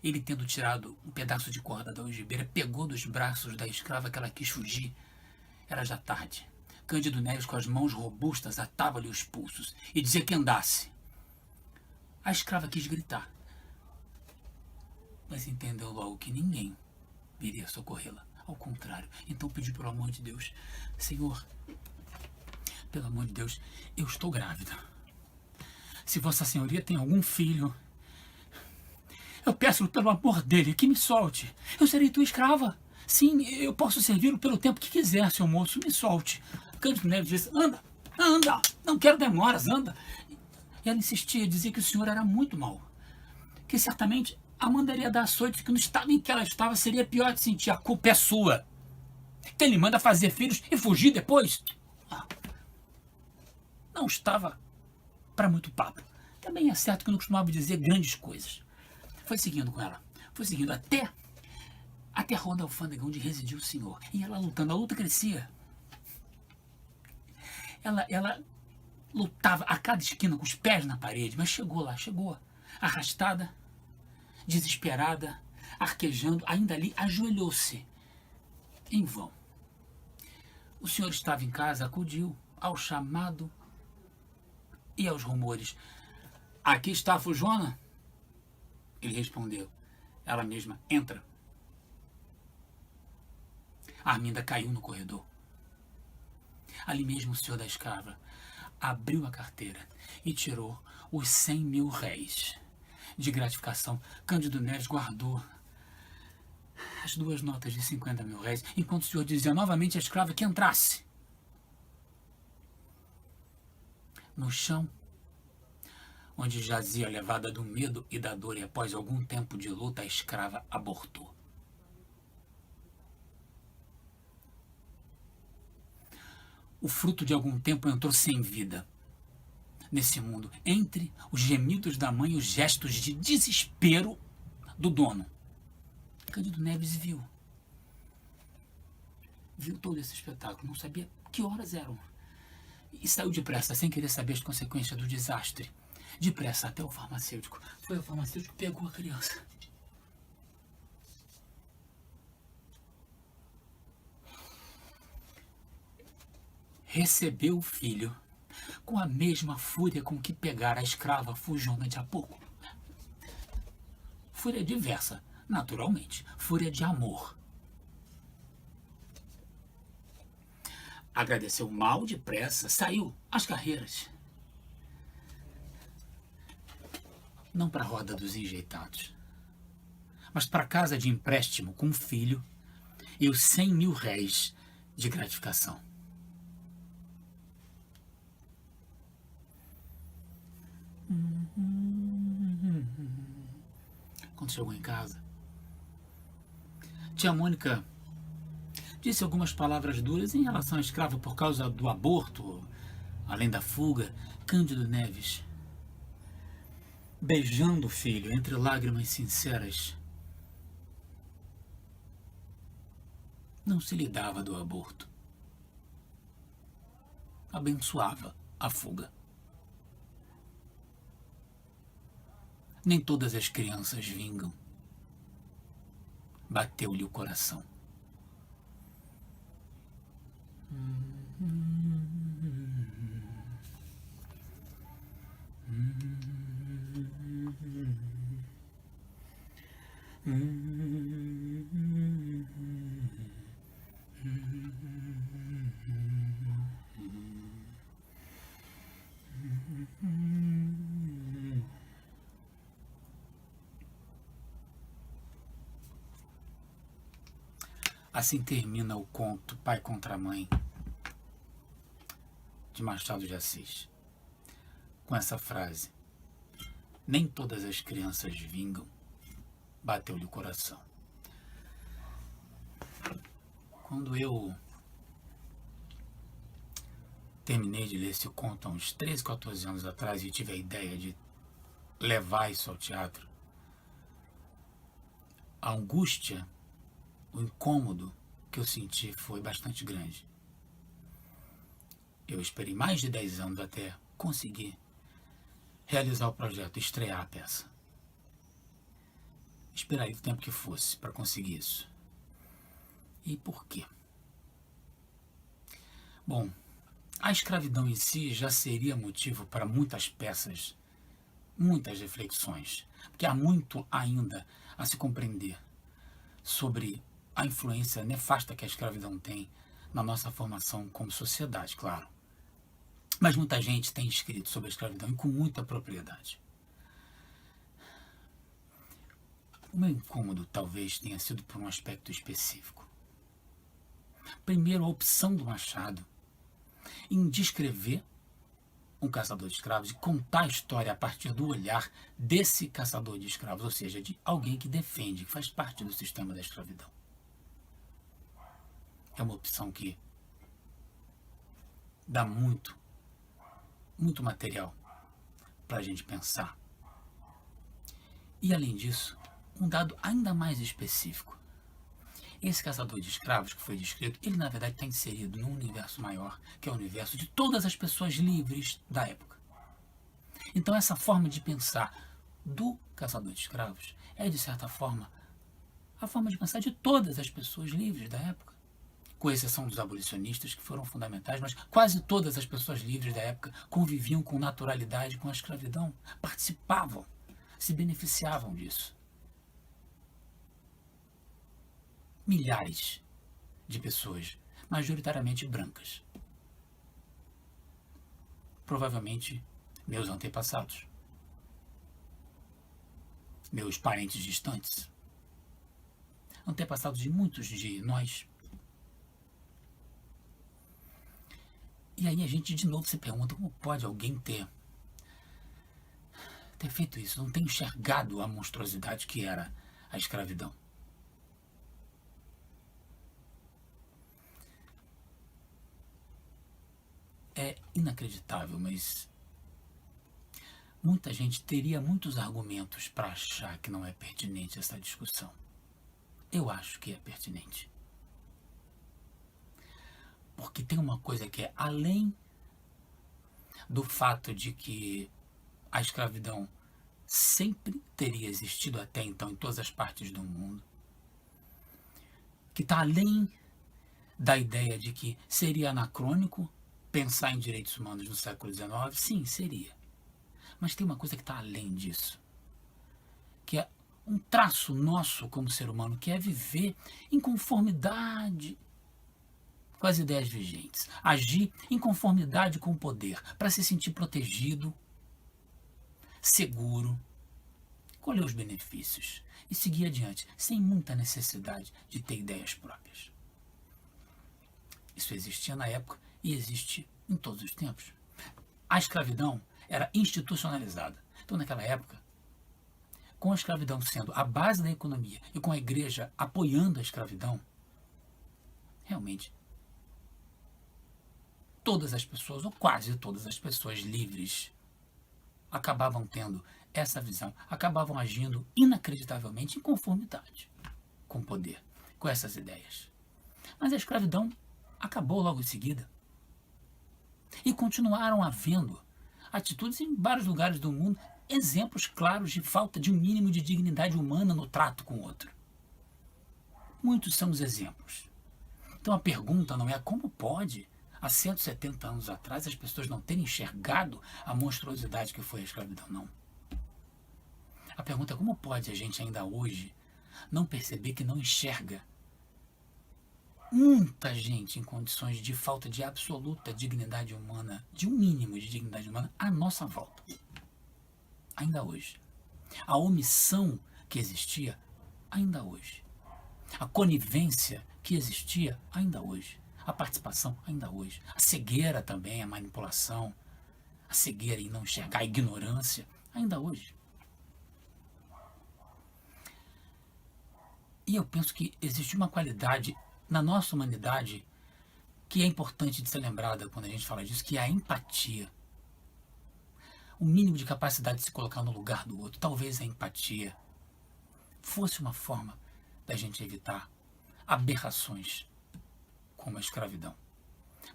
[SPEAKER 4] ele, tendo tirado um pedaço de corda da algibeira, pegou dos braços da escrava que ela quis fugir. Era já tarde. Cândido Neves, com as mãos robustas, atava-lhe os pulsos e dizia que andasse. A escrava quis gritar, mas entendeu logo que ninguém viria socorrê-la. Ao contrário, então pediu pelo amor de Deus: Senhor, pelo amor de Deus, eu estou grávida. Se Vossa Senhoria tem algum filho, eu peço pelo amor dele que me solte. Eu serei tua escrava. Sim, eu posso servi-lo pelo tempo que quiser, seu moço, me solte. Cândido Neves disse: anda, não quero demoras, anda. E ela insistia, dizia que o senhor era muito mau, que certamente a mandaria dar açoite, que no estado em que ela estava seria pior de sentir. A culpa é sua. Quem lhe manda fazer filhos e fugir depois? Não estava para muito papo. Também é certo que não costumava dizer grandes coisas. Foi seguindo com ela, foi seguindo até a rua da alfândega onde residia o senhor. E ela lutando, a luta crescia. Ela lutava a cada esquina com os pés na parede, mas chegou lá, arrastada, desesperada, arquejando, ainda ali, ajoelhou-se. Em vão. O senhor estava em casa, acudiu ao chamado e aos rumores. Aqui está a Fujona? Ele respondeu. Ela mesma, entra. A Arminda caiu no corredor. Ali mesmo o senhor da escrava abriu a carteira e tirou os 100.000 réis de gratificação. Cândido Neves guardou as 2 notas de 50.000 réis, enquanto o senhor dizia novamente à escrava que entrasse. No chão, onde jazia levada do medo e da dor, e após algum tempo de luta, a escrava abortou. O fruto de algum tempo entrou sem vida nesse mundo, entre os gemidos da mãe e os gestos de desespero do dono. Cândido Neves viu todo esse espetáculo, não sabia que horas eram, e saiu depressa, sem querer saber as consequências do desastre. Depressa até o farmacêutico. Foi o farmacêutico que pegou a criança. Recebeu o filho com a mesma fúria com que pegara a escrava Fujona de há pouco. Fúria diversa, naturalmente. Fúria de amor. agradeceu mal depressa, saiu às carreiras. Não para a roda dos enjeitados, mas para a casa de empréstimo com o filho e os 100 mil réis de gratificação. Quando chegou em casa, tia Mônica disse algumas palavras duras em relação à escrava por causa do aborto, além da fuga. Cândido Neves, beijando o filho entre lágrimas sinceras, não se lidava do aborto. Abençoava a fuga. Nem todas as crianças vingam. Bateu-lhe o coração. Assim termina o conto Pai contra Mãe, de Machado de Assis, com essa frase: nem todas as crianças vingam, bateu-lhe o coração. Quando eu terminei de ler esse conto há uns 13, 14 anos atrás e tive a ideia de levar isso ao teatro, a angústia, o incômodo que eu senti foi bastante grande. Eu esperei mais de 10 anos até conseguir realizar o projeto, estrear a peça. Esperaria o tempo que fosse para conseguir isso. E por quê? Bom, a escravidão em si já seria motivo para muitas peças, muitas reflexões, porque há muito ainda a se compreender sobre a influência nefasta que a escravidão tem na nossa formação como sociedade, claro. Mas muita gente tem escrito sobre a escravidão e com muita propriedade. O meu incômodo talvez tenha sido por um aspecto específico. Primeiro, a opção do Machado em descrever um caçador de escravos e contar a história a partir do olhar desse caçador de escravos, ou seja, de alguém que defende, que faz parte do sistema da escravidão. É uma opção que dá muito material para a gente pensar. E, além disso, um dado ainda mais específico. Esse caçador de escravos que foi descrito, ele na verdade está inserido num universo maior, que é o universo de todas as pessoas livres da época. Então essa forma de pensar do caçador de escravos é, de certa forma, a forma de pensar de todas as pessoas livres da época. Com exceção dos abolicionistas, que foram fundamentais, mas quase todas as pessoas livres da época conviviam com naturalidade com a escravidão, participavam, se beneficiavam disso. Milhares de pessoas, majoritariamente brancas. Provavelmente meus antepassados, meus parentes distantes, antepassados de muitos de nós. E aí a gente de novo se pergunta como pode alguém ter feito isso, não ter enxergado a monstruosidade que era a escravidão. É inacreditável, mas muita gente teria muitos argumentos para achar que não é pertinente essa discussão. Eu acho que é pertinente. Porque tem uma coisa que é além do fato de que a escravidão sempre teria existido até então em todas as partes do mundo, que está além da ideia de que seria anacrônico pensar em direitos humanos no século XIX. Sim, seria. Mas tem uma coisa que está além disso, que é um traço nosso como ser humano, que é viver em conformidade com as ideias vigentes, agir em conformidade com o poder, para se sentir protegido, seguro, colher os benefícios e seguir adiante, sem muita necessidade de ter ideias próprias. Isso existia na época e existe em todos os tempos. A escravidão era institucionalizada. Então, naquela época, com a escravidão sendo a base da economia e com a igreja apoiando a escravidão, realmente, todas as pessoas, ou quase todas as pessoas livres, acabavam tendo essa visão, acabavam agindo inacreditavelmente em conformidade com o poder, com essas ideias. Mas a escravidão acabou logo em seguida. E continuaram havendo atitudes em vários lugares do mundo, exemplos claros de falta de um mínimo de dignidade humana no trato com o outro. Muitos são os exemplos. Então a pergunta não é como pode, há 170 anos atrás, as pessoas não terem enxergado a monstruosidade que foi a escravidão, não. A pergunta é como pode a gente ainda hoje não perceber que não enxerga muita gente em condições de falta de absoluta dignidade humana, de um mínimo de dignidade humana, à nossa volta. Ainda hoje. A omissão que existia, ainda hoje. A conivência que existia, ainda hoje. A participação, ainda hoje. A cegueira também, a manipulação, a cegueira em não enxergar, a ignorância, ainda hoje. E eu penso que existe uma qualidade na nossa humanidade que é importante de ser lembrada quando a gente fala disso, que é a empatia. O mínimo de capacidade de se colocar no lugar do outro. Talvez a empatia fosse uma forma da gente evitar aberrações como a escravidão.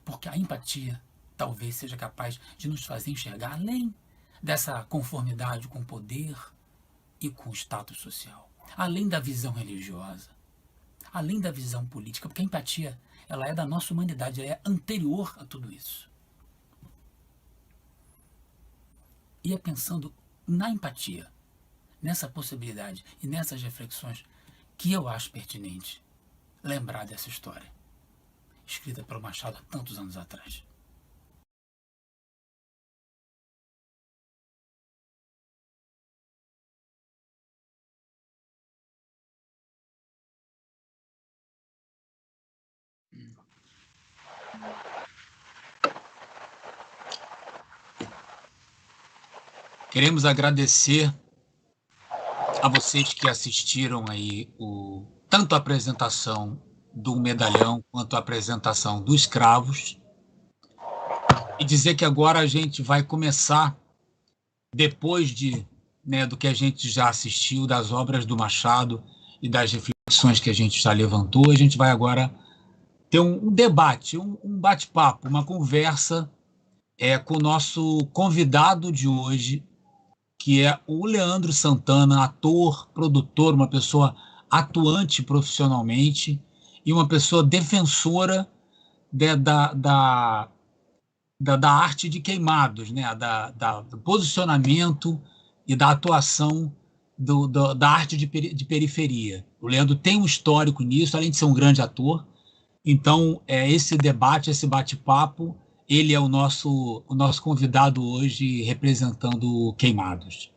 [SPEAKER 4] Porque a empatia talvez seja capaz de nos fazer enxergar além dessa conformidade com o poder e com o status social. Além da visão religiosa, além da visão política, porque a empatia ela é da nossa humanidade, ela é anterior a tudo isso. E é pensando na empatia, nessa possibilidade e nessas reflexões que eu acho pertinente lembrar dessa história, escrita pelo Machado há tantos anos atrás.
[SPEAKER 2] Queremos agradecer a vocês que assistiram aí tanto a apresentação do medalhão quanto a apresentação dos escravos e dizer que agora a gente vai começar, depois do que a gente já assistiu, das obras do Machado e das reflexões que a gente já levantou, a gente vai agora ter um debate, um bate-papo, uma conversa com o nosso convidado de hoje, que é o Leandro Santana, ator, produtor, uma pessoa atuante profissionalmente e uma pessoa defensora da arte de Queimados, né? Do posicionamento e da atuação da arte de periferia. O Leandro tem um histórico nisso, além de ser um grande ator. Então, esse debate, esse bate-papo, ele é o nosso convidado hoje, representando Queimados.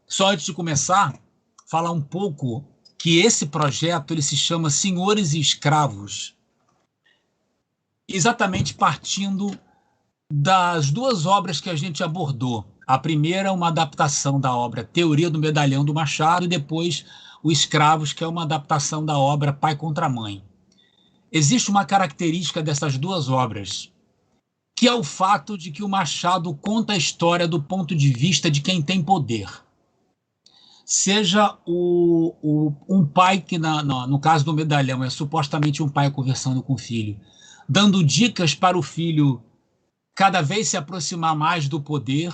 [SPEAKER 2] Só antes de começar, falar um pouco que esse projeto ele se chama Senhores e Escravos, exatamente partindo das duas obras que a gente abordou. A primeira é uma adaptação da obra Teoria do Medalhão do Machado e depois o Escravos, que é uma adaptação da obra Pai contra Mãe. Existe uma característica dessas duas obras, que é o fato de que o Machado conta a história do ponto de vista de quem tem poder. Seja um pai que, no caso do Medalhão, é supostamente um pai conversando com o filho, dando dicas para o filho cada vez se aproximar mais do poder,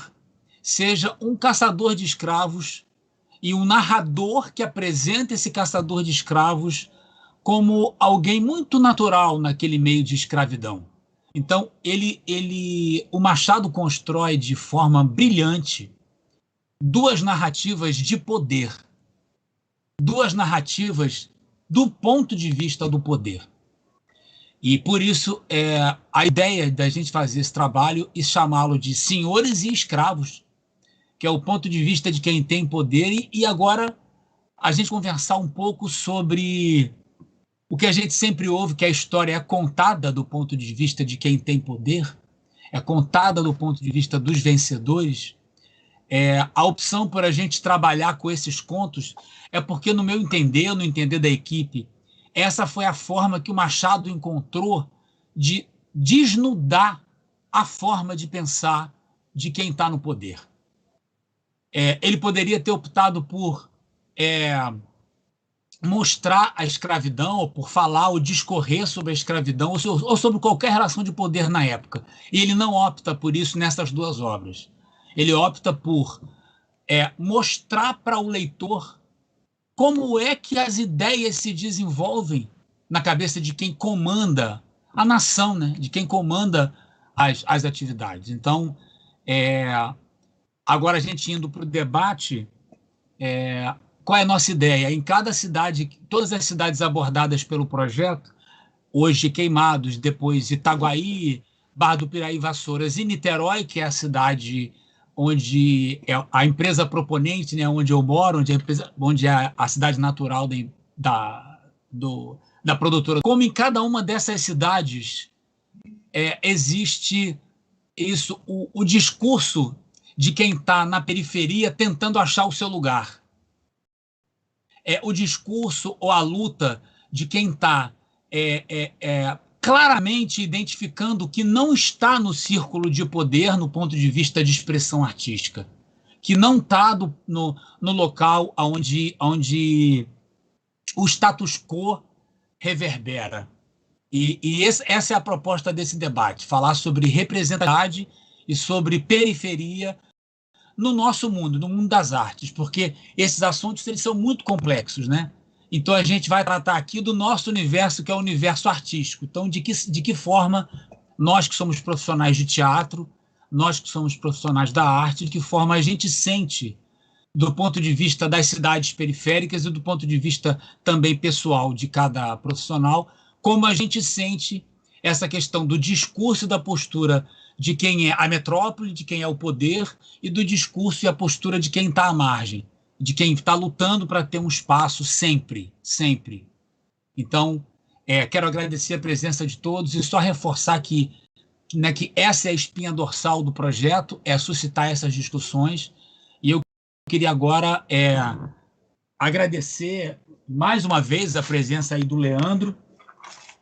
[SPEAKER 2] seja um caçador de escravos e um narrador que apresenta esse caçador de escravos como alguém muito natural naquele meio de escravidão. Então, o Machado constrói de forma brilhante duas narrativas de poder, duas narrativas do ponto de vista do poder. E por isso a ideia da gente fazer esse trabalho e chamá-lo de senhores e escravos, que é o ponto de vista de quem tem poder, e agora a gente conversar um pouco sobre o que a gente sempre ouve, que a história é contada do ponto de vista de quem tem poder, é contada do ponto de vista dos vencedores. A opção por a gente trabalhar com esses contos é porque, no meu entender, no entender da equipe, essa foi a forma que o Machado encontrou de desnudar a forma de pensar de quem está no poder. Ele poderia ter optado por mostrar a escravidão, ou por falar ou discorrer sobre a escravidão, ou sobre qualquer relação de poder na época. E ele não opta por isso nessas duas obras. Ele opta por mostrar para o leitor como é que as ideias se desenvolvem na cabeça de quem comanda a nação, né? De quem comanda as atividades. Então, agora a gente indo para o debate, qual é a nossa ideia? Em cada cidade, todas as cidades abordadas pelo projeto, hoje Queimados, depois Itaguaí, Barra do Piraí, Vassouras e Niterói, que é a cidade onde é a empresa proponente, né, onde eu moro, onde é a cidade natural da produtora. Como em cada uma dessas cidades existe isso, o discurso de quem está na periferia tentando achar o seu lugar. O discurso ou a luta de quem está claramente identificando que não está no círculo de poder no ponto de vista de expressão artística, que não está no local onde o status quo reverbera. E essa é a proposta desse debate, falar sobre representatividade e sobre periferia no nosso mundo, no mundo das artes, porque esses assuntos eles são muito complexos, né? Então a gente vai tratar aqui do nosso universo, que é o universo artístico. Então, de que forma nós que somos profissionais de teatro, nós que somos profissionais da arte, de que forma a gente sente, do ponto de vista das cidades periféricas e do ponto de vista também pessoal de cada profissional, como a gente sente essa questão do discurso e da postura de quem é a metrópole, de quem é o poder, e do discurso e a postura de quem está à margem, de quem está lutando para ter um espaço sempre, sempre. Então, quero agradecer a presença de todos e só reforçar que essa é a espinha dorsal do projeto, suscitar essas discussões. E eu queria agora agradecer mais uma vez a presença aí do Leandro,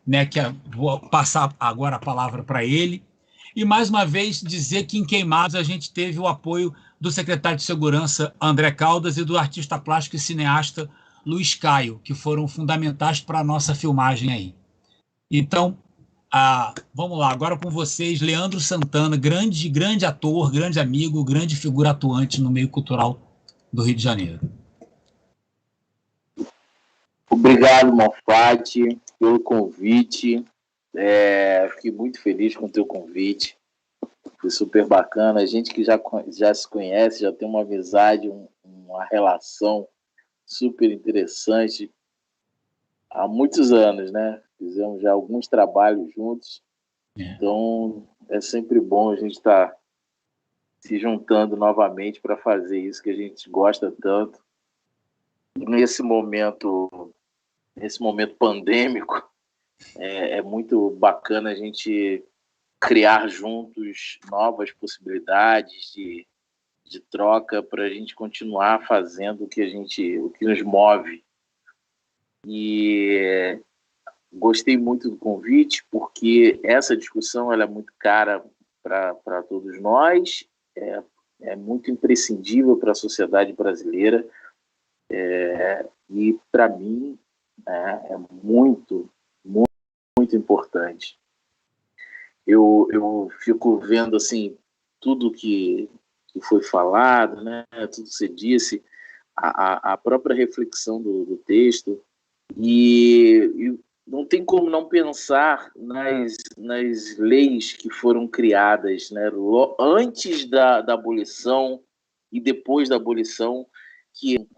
[SPEAKER 2] né, que vou passar agora a palavra para ele, e mais uma vez dizer que em Queimados a gente teve o apoio do secretário de Segurança André Caldas e do artista plástico e cineasta Luiz Caio, que foram fundamentais para a nossa filmagem aí. Então, vamos lá, agora com vocês, Leandro Santana, grande ator, grande amigo, grande figura atuante no meio cultural do Rio de Janeiro.
[SPEAKER 3] Obrigado, Malfatti, pelo convite. Fiquei muito feliz com o teu convite. Foi super bacana. A gente que já se conhece, já tem uma amizade, uma relação super interessante há muitos anos, né? Fizemos já alguns trabalhos juntos. Então, é sempre bom a gente estar se juntando novamente para fazer isso que a gente gosta tanto. Nesse momento pandêmico, é muito bacana a gente criar juntos novas possibilidades de troca para a gente continuar fazendo o que nos move. E gostei muito do convite, porque essa discussão ela é muito cara para todos nós, é muito imprescindível para a sociedade brasileira, e para mim é muito, muito, muito importante. Eu fico vendo assim tudo que foi falado, né? Tudo que você disse, a própria reflexão do texto, e não tem como não pensar nas leis que foram criadas, né? Antes da abolição e depois da abolição, que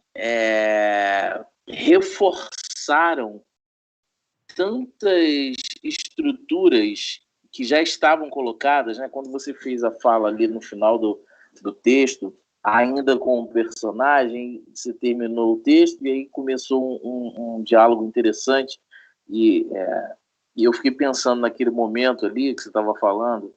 [SPEAKER 3] reforçaram tantas estruturas estruturas que já estavam colocadas, né? Quando você fez a fala ali no final do texto, ainda com o personagem, você terminou o texto e aí começou um diálogo interessante e eu fiquei pensando naquele momento ali que você estava falando,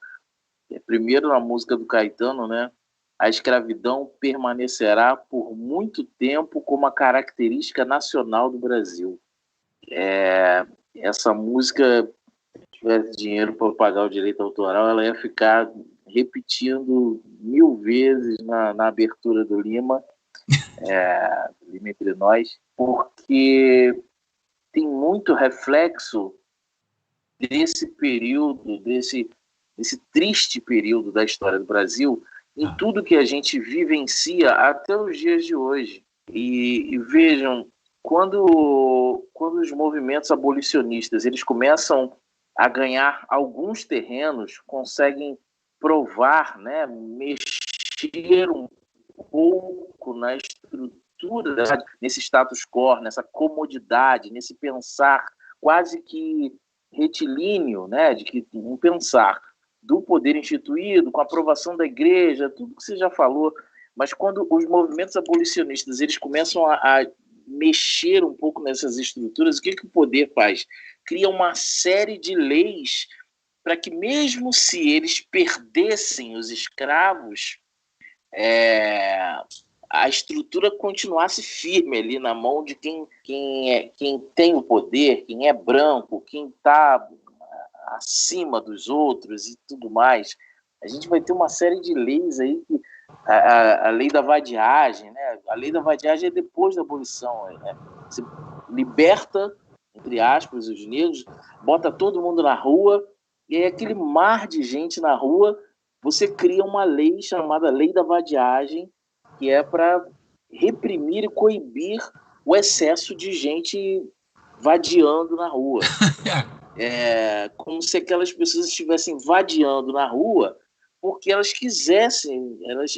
[SPEAKER 3] primeiro na música do Caetano, né? A escravidão permanecerá por muito tempo como a característica nacional do Brasil. Essa música, se tivesse dinheiro para pagar o direito autoral, ela ia ficar repetindo 1000 vezes na abertura do Lima, Lima Entre Nós, porque tem muito reflexo desse período, desse triste período da história do Brasil, em tudo que a gente vivencia até os dias de hoje. E vejam, quando os movimentos abolicionistas eles começam a ganhar alguns terrenos, conseguem provar, né, mexer um pouco na estrutura, nesse status quo, nessa comodidade, nesse pensar quase que retilíneo, né, de que um pensar do poder instituído, com a aprovação da igreja, tudo que você já falou, mas quando os movimentos abolicionistas eles começam a mexer um pouco nessas estruturas, o que o poder faz? Cria uma série de leis para que mesmo se eles perdessem os escravos, a estrutura continuasse firme ali na mão de quem tem o poder, quem é branco, quem está acima dos outros e tudo mais. A gente vai ter uma série de leis aí, a lei da vadiagem, né? A lei da vadiagem é depois da abolição. Você liberta, entre aspas, os negros, bota todo mundo na rua, e aí aquele mar de gente na rua, você cria uma lei chamada Lei da Vadiagem, que é para reprimir e coibir o excesso de gente vadiando na rua. Como se aquelas pessoas estivessem vadiando na rua porque elas quisessem, elas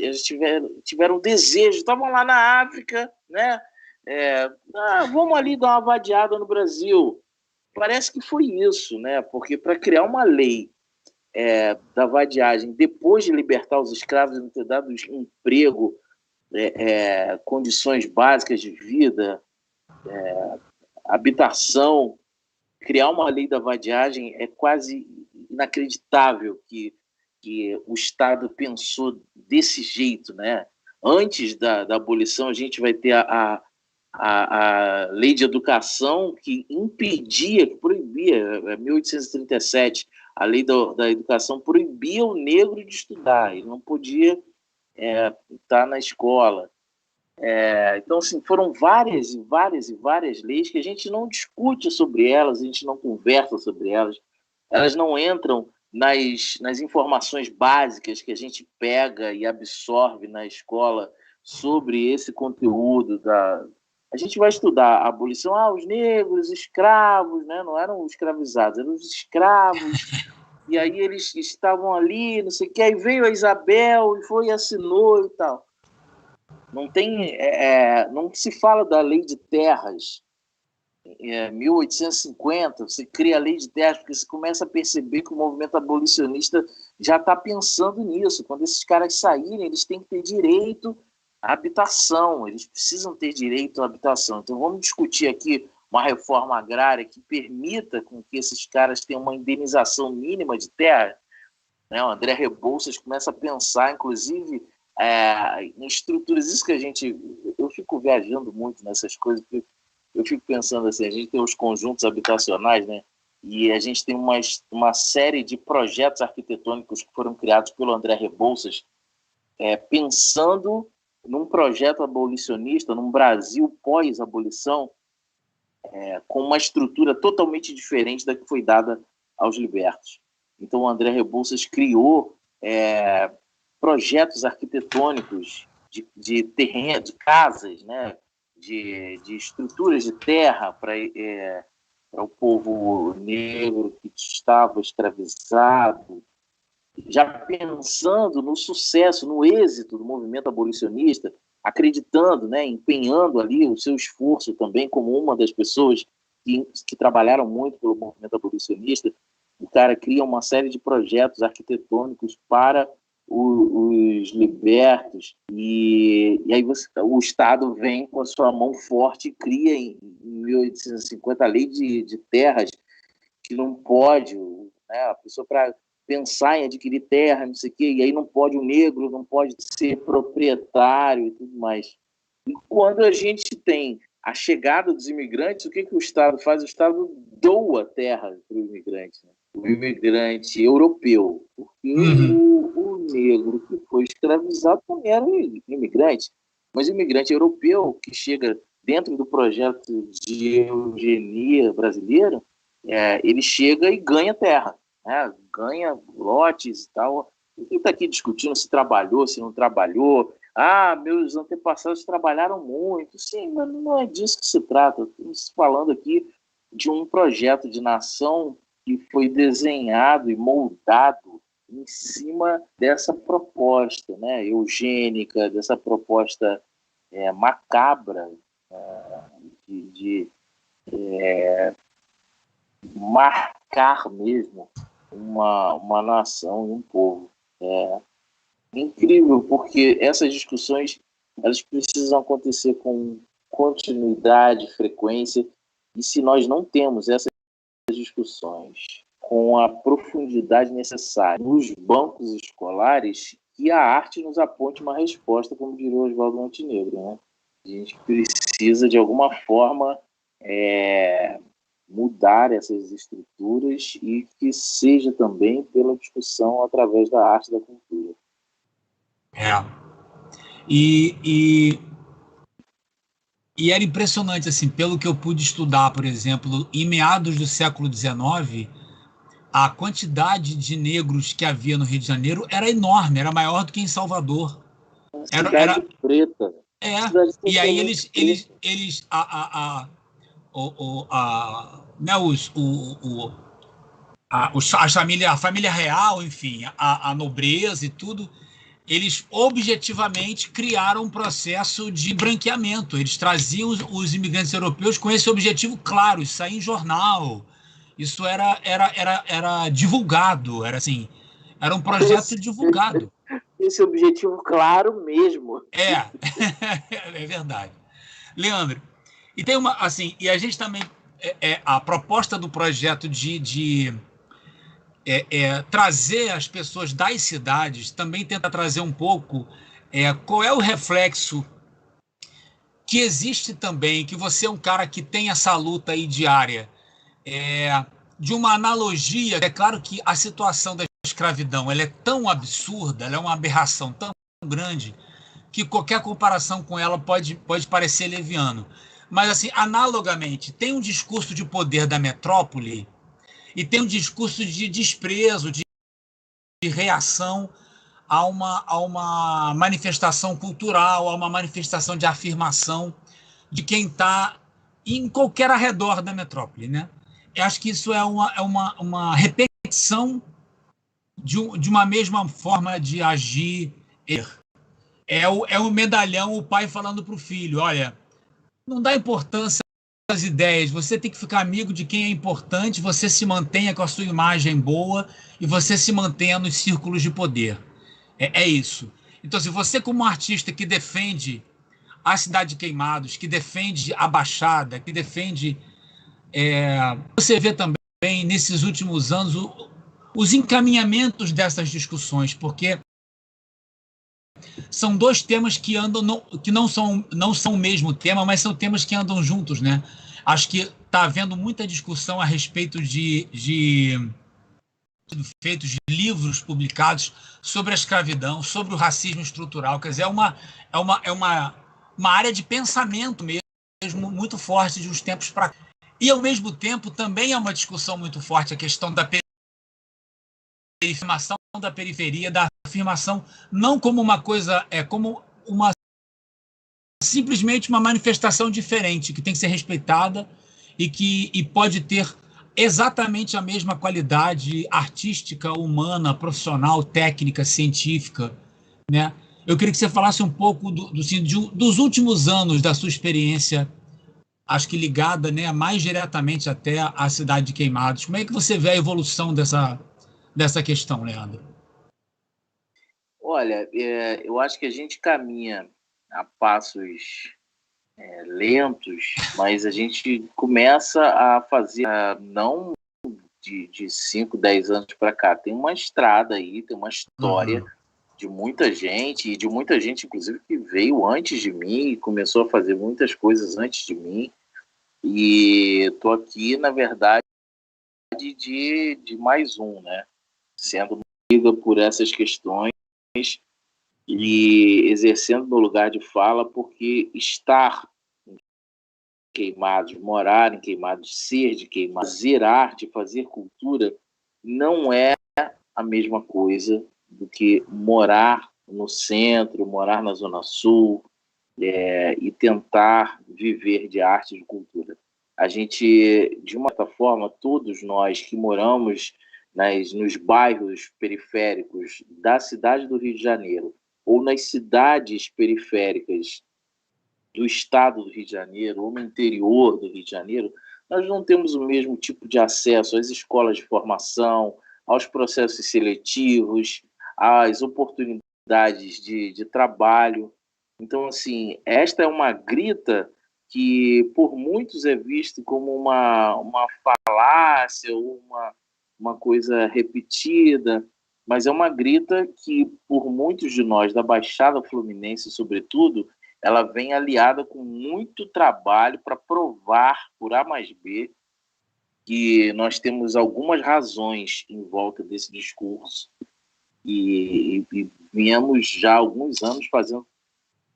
[SPEAKER 3] tiveram desejo, estavam lá na África, né? Vamos ali dar uma vadiada no Brasil. Parece que foi isso, né? Porque para criar uma lei da vadiagem, depois de libertar os escravos, não ter dado emprego, condições básicas de vida, habitação, criar uma lei da vadiagem é quase inacreditável que o Estado pensou desse jeito, né? Antes da abolição, a gente vai ter a lei de educação que impedia, que proibia, 1837, a lei da educação proibia o negro de estudar, ele não podia estar na escola. Então, assim, foram várias e várias e várias leis que a gente não discute sobre elas, a gente não conversa sobre elas, elas não entram nas informações básicas que a gente pega e absorve na escola sobre esse conteúdo. A gente vai estudar a abolição, os negros, escravos, né? Não eram escravizados, eram os escravos, e aí eles estavam ali, não sei o que, aí veio a Isabel e foi e assinou e tal. Não se fala da lei de terras. 1850, você cria a lei de terras, porque você começa a perceber que o movimento abolicionista já está pensando nisso. Quando esses caras saírem, eles têm que ter direito à habitação, eles precisam ter direito à habitação. Então vamos discutir aqui uma reforma agrária que permita com que esses caras tenham uma indenização mínima de terra. O André Rebouças começa a pensar, inclusive, em estruturas. Isso que eu fico viajando muito nessas coisas, porque eu fico pensando assim, a gente tem os conjuntos habitacionais, né? E a gente tem uma série de projetos arquitetônicos que foram criados pelo André Rebouças, pensando num projeto abolicionista, num Brasil pós-abolição, com uma estrutura totalmente diferente da que foi dada aos libertos. Então, o André Rebouças criou projetos arquitetônicos de terreno, de casas, né? De estruturas de terra para o povo negro que estava escravizado, já pensando no sucesso, no êxito do movimento abolicionista, acreditando, né, empenhando ali o seu esforço também como uma das pessoas que trabalharam muito pelo movimento abolicionista. o cara cria uma série de projetos arquitetônicos para os libertos, e aí o Estado vem com a sua mão forte e cria, em 1850, a lei de terras, que não pode, né, a pessoa, para pensar em adquirir terra, não sei o quê, e aí não pode, o negro não pode ser proprietário e tudo mais. E quando a gente tem a chegada dos imigrantes, o que o Estado faz? O Estado doa terra para o imigrante, né? O imigrante europeu, porque o negro que foi escravizado também era um imigrante, mas o imigrante europeu que chega dentro do projeto de eugenia brasileiro, ele chega e ganha terra, né? Ganha lotes e tal. Ninguém está aqui discutindo se trabalhou, se não trabalhou. Meus antepassados trabalharam muito. Sim, mas não é disso que se trata. Estamos falando aqui de um projeto de nação que foi desenhado e moldado em cima dessa proposta, né, eugênica, dessa proposta macabra, de marcar mesmo uma nação e um povo. É incrível, porque essas discussões, elas precisam acontecer com continuidade, frequência, e se nós não temos essas discussões com a profundidade necessária nos bancos escolares, que a arte nos aponte uma resposta, como diria Oswaldo Montenegro, né? A gente precisa, de alguma forma, mudar essas estruturas, e que seja também pela discussão através da arte e da cultura.
[SPEAKER 2] E era impressionante, assim, pelo que eu pude estudar, por exemplo, em meados do século XIX, a quantidade de negros que havia no Rio de Janeiro era enorme, era maior do que em Salvador.
[SPEAKER 3] Cidade preta.
[SPEAKER 2] E aí a família real, enfim, a nobreza e tudo, eles objetivamente criaram um processo de branqueamento. Eles traziam os imigrantes europeus com esse objetivo claro, isso saía em jornal, isso era divulgado, era um projeto divulgado.
[SPEAKER 3] Esse objetivo claro mesmo.
[SPEAKER 2] É verdade. Leandro, e tem e a gente também, a proposta do projeto de trazer as pessoas das cidades também tenta trazer um pouco qual é o reflexo que existe também, que você é um cara que tem essa luta aí diária, de uma analogia. É claro que a situação da escravidão, ela é tão absurda, ela é uma aberração tão grande, que qualquer comparação com ela pode parecer leviano. Mas, assim, analogamente, tem um discurso de poder da metrópole e tem um discurso de desprezo, de reação a uma manifestação cultural, a uma manifestação de afirmação de quem está em qualquer arredor da metrópole, né? Eu acho que isso é uma repetição de uma mesma forma de agir. É o medalhão, o pai falando para o filho: olha, não dá importância às ideias, você tem que ficar amigo de quem é importante, você se mantenha com a sua imagem boa e você se mantenha nos círculos de poder. É isso. Então, se você, como artista que defende a Cidade de Queimados, que defende a Baixada, que defende... você vê também, nesses últimos anos, os encaminhamentos dessas discussões, porque são dois temas que andam, que não são o mesmo tema, mas são temas que andam juntos, né? Acho que está havendo muita discussão a respeito de feitos de livros publicados sobre a escravidão, sobre o racismo estrutural. Quer dizer, é uma área de pensamento mesmo muito forte de uns tempos para cá. E, ao mesmo tempo, também é uma discussão muito forte a questão da afirmação da periferia, da afirmação não como uma coisa, como simplesmente uma manifestação diferente, que tem que ser respeitada e pode ter exatamente a mesma qualidade artística, humana, profissional, técnica, científica, né? Eu queria que você falasse um pouco dos últimos anos da sua experiência acho que ligada, né, mais diretamente até à cidade de Queimados. Como é que você vê a evolução dessa questão, Leandro?
[SPEAKER 3] Olha, eu acho que a gente caminha a passos lentos, mas a gente começa a fazer, não de 5, 10 anos para cá. Tem uma estrada aí, tem uma história de muita gente, e de muita gente, inclusive, que veio antes de mim e começou a fazer muitas coisas antes de mim. E estou aqui, na verdade, de mais um, né? Sendo movida por essas questões e exercendo meu lugar de fala, porque estar em Queimados, morar em Queimados, ser de Queimados, fazer arte, fazer cultura, não é a mesma coisa do que morar no centro, morar na Zona Sul, e tentar viver de arte e de cultura. A gente, de uma certa forma, todos nós que moramos nos bairros periféricos da cidade do Rio de Janeiro ou nas cidades periféricas do estado do Rio de Janeiro ou no interior do Rio de Janeiro, nós não temos o mesmo tipo de acesso às escolas de formação, aos processos seletivos, às oportunidades de trabalho. Então, assim, esta é uma grita que por muitos é visto como uma falácia ou uma coisa repetida, mas é uma grita que, por muitos de nós, da Baixada Fluminense, sobretudo, ela vem aliada com muito trabalho para provar, por A mais B, que nós temos algumas razões em volta desse discurso e viemos já há alguns anos fazendo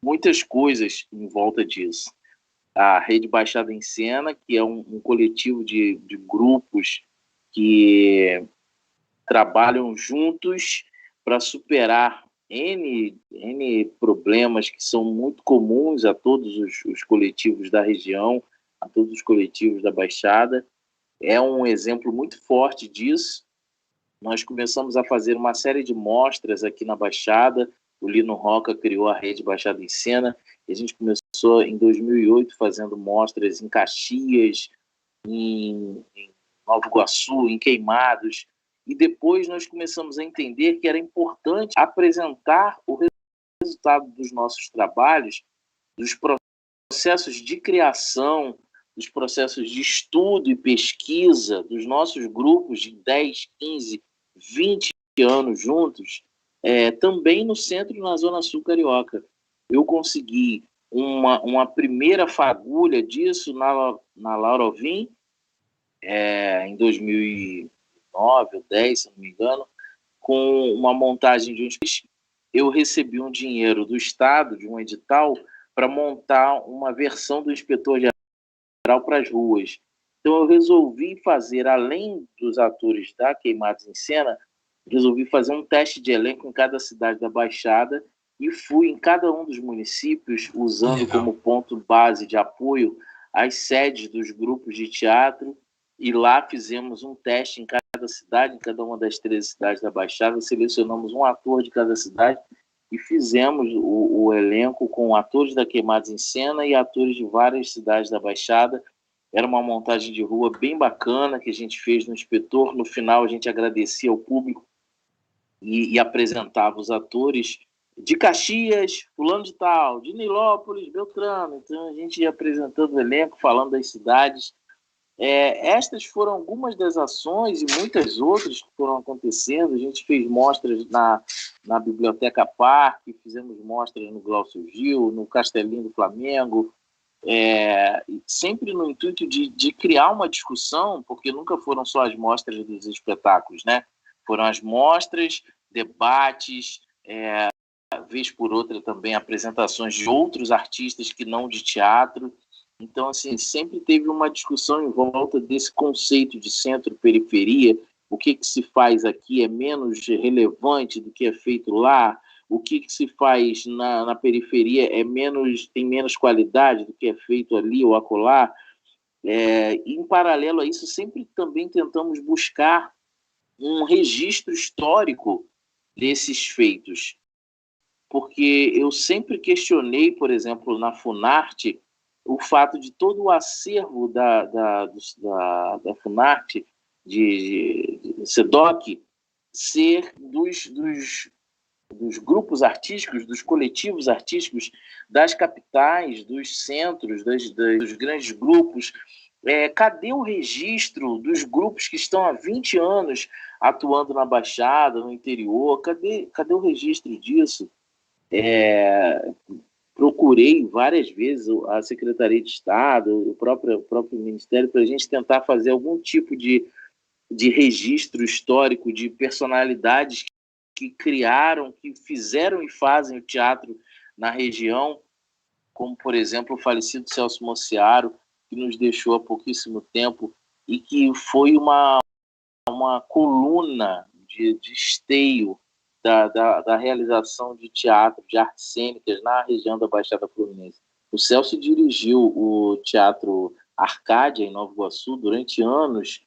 [SPEAKER 3] muitas coisas em volta disso. A Rede Baixada em Cena, que é um coletivo de grupos que trabalham juntos para superar N problemas que são muito comuns a todos os coletivos da região, a todos os coletivos da Baixada. É um exemplo muito forte disso. Nós começamos a fazer uma série de mostras aqui na Baixada. O Lino Roca criou a Rede Baixada em Cena. E a gente começou em 2008 fazendo mostras em Caxias, em Nova Iguaçu, em Queimados. E depois nós começamos a entender que era importante apresentar o resultado dos nossos trabalhos, dos processos de criação, dos processos de estudo e pesquisa dos nossos grupos de 10, 15, 20 anos juntos, também no centro e na Zona Sul Carioca. Eu consegui uma primeira fagulha disso na Laura Alvim, em 2009 ou 2010, se não me engano, com uma montagem de eu recebi um dinheiro do Estado, de um edital, para montar uma versão do Inspetor Geral para as ruas. Então eu resolvi fazer, além dos atores da Queimados em Cena, resolvi fazer um teste de elenco em cada cidade da Baixada e fui em cada um dos municípios, usando como ponto base de apoio as sedes dos grupos de teatro, e lá fizemos um teste em cada cidade, em cada uma das 13 cidades da Baixada, selecionamos um ator de cada cidade e fizemos o elenco com atores da Queimados em Cena e atores de várias cidades da Baixada. Era uma montagem de rua bem bacana que a gente fez no Inspetor. No final, a gente agradecia ao público e apresentava os atores de Caxias, fulano de tal, de Nilópolis, Beltrano. Então, a gente ia apresentando o elenco, falando das cidades. Estas foram algumas das ações e muitas outras que foram acontecendo. A gente fez mostras na Biblioteca Parque, fizemos mostras no Glaucio Gil, no Castelinho do Flamengo, sempre no intuito de criar uma discussão, porque nunca foram só as mostras dos espetáculos, né? Foram as mostras, debates, vez por outra também apresentações de outros artistas que não de teatro. Então, assim, sempre teve uma discussão em volta desse conceito de centro-periferia. O que se faz aqui é menos relevante do que é feito lá. O que se faz na periferia tem menos qualidade do que é feito ali ou acolá. E, em paralelo a isso, sempre também tentamos buscar um registro histórico desses feitos. Porque eu sempre questionei, por exemplo, na Funarte, o fato de todo o acervo da Funarte, de SEDOC, ser dos grupos artísticos, dos coletivos artísticos, das capitais, dos centros, dos grandes grupos. Cadê o registro dos grupos que estão há 20 anos atuando na Baixada, no interior? Cadê o registro disso? Procurei várias vezes a Secretaria de Estado, o próprio Ministério, para a gente tentar fazer algum tipo de registro histórico de personalidades que criaram, que fizeram e fazem o teatro na região, como, por exemplo, o falecido Celso Mociaro, que nos deixou há pouquíssimo tempo e que foi uma coluna de esteio da realização de teatro, de artes cênicas na região da Baixada Fluminense. O Celso dirigiu o Teatro Arcádia, em Nova Iguaçu, durante anos,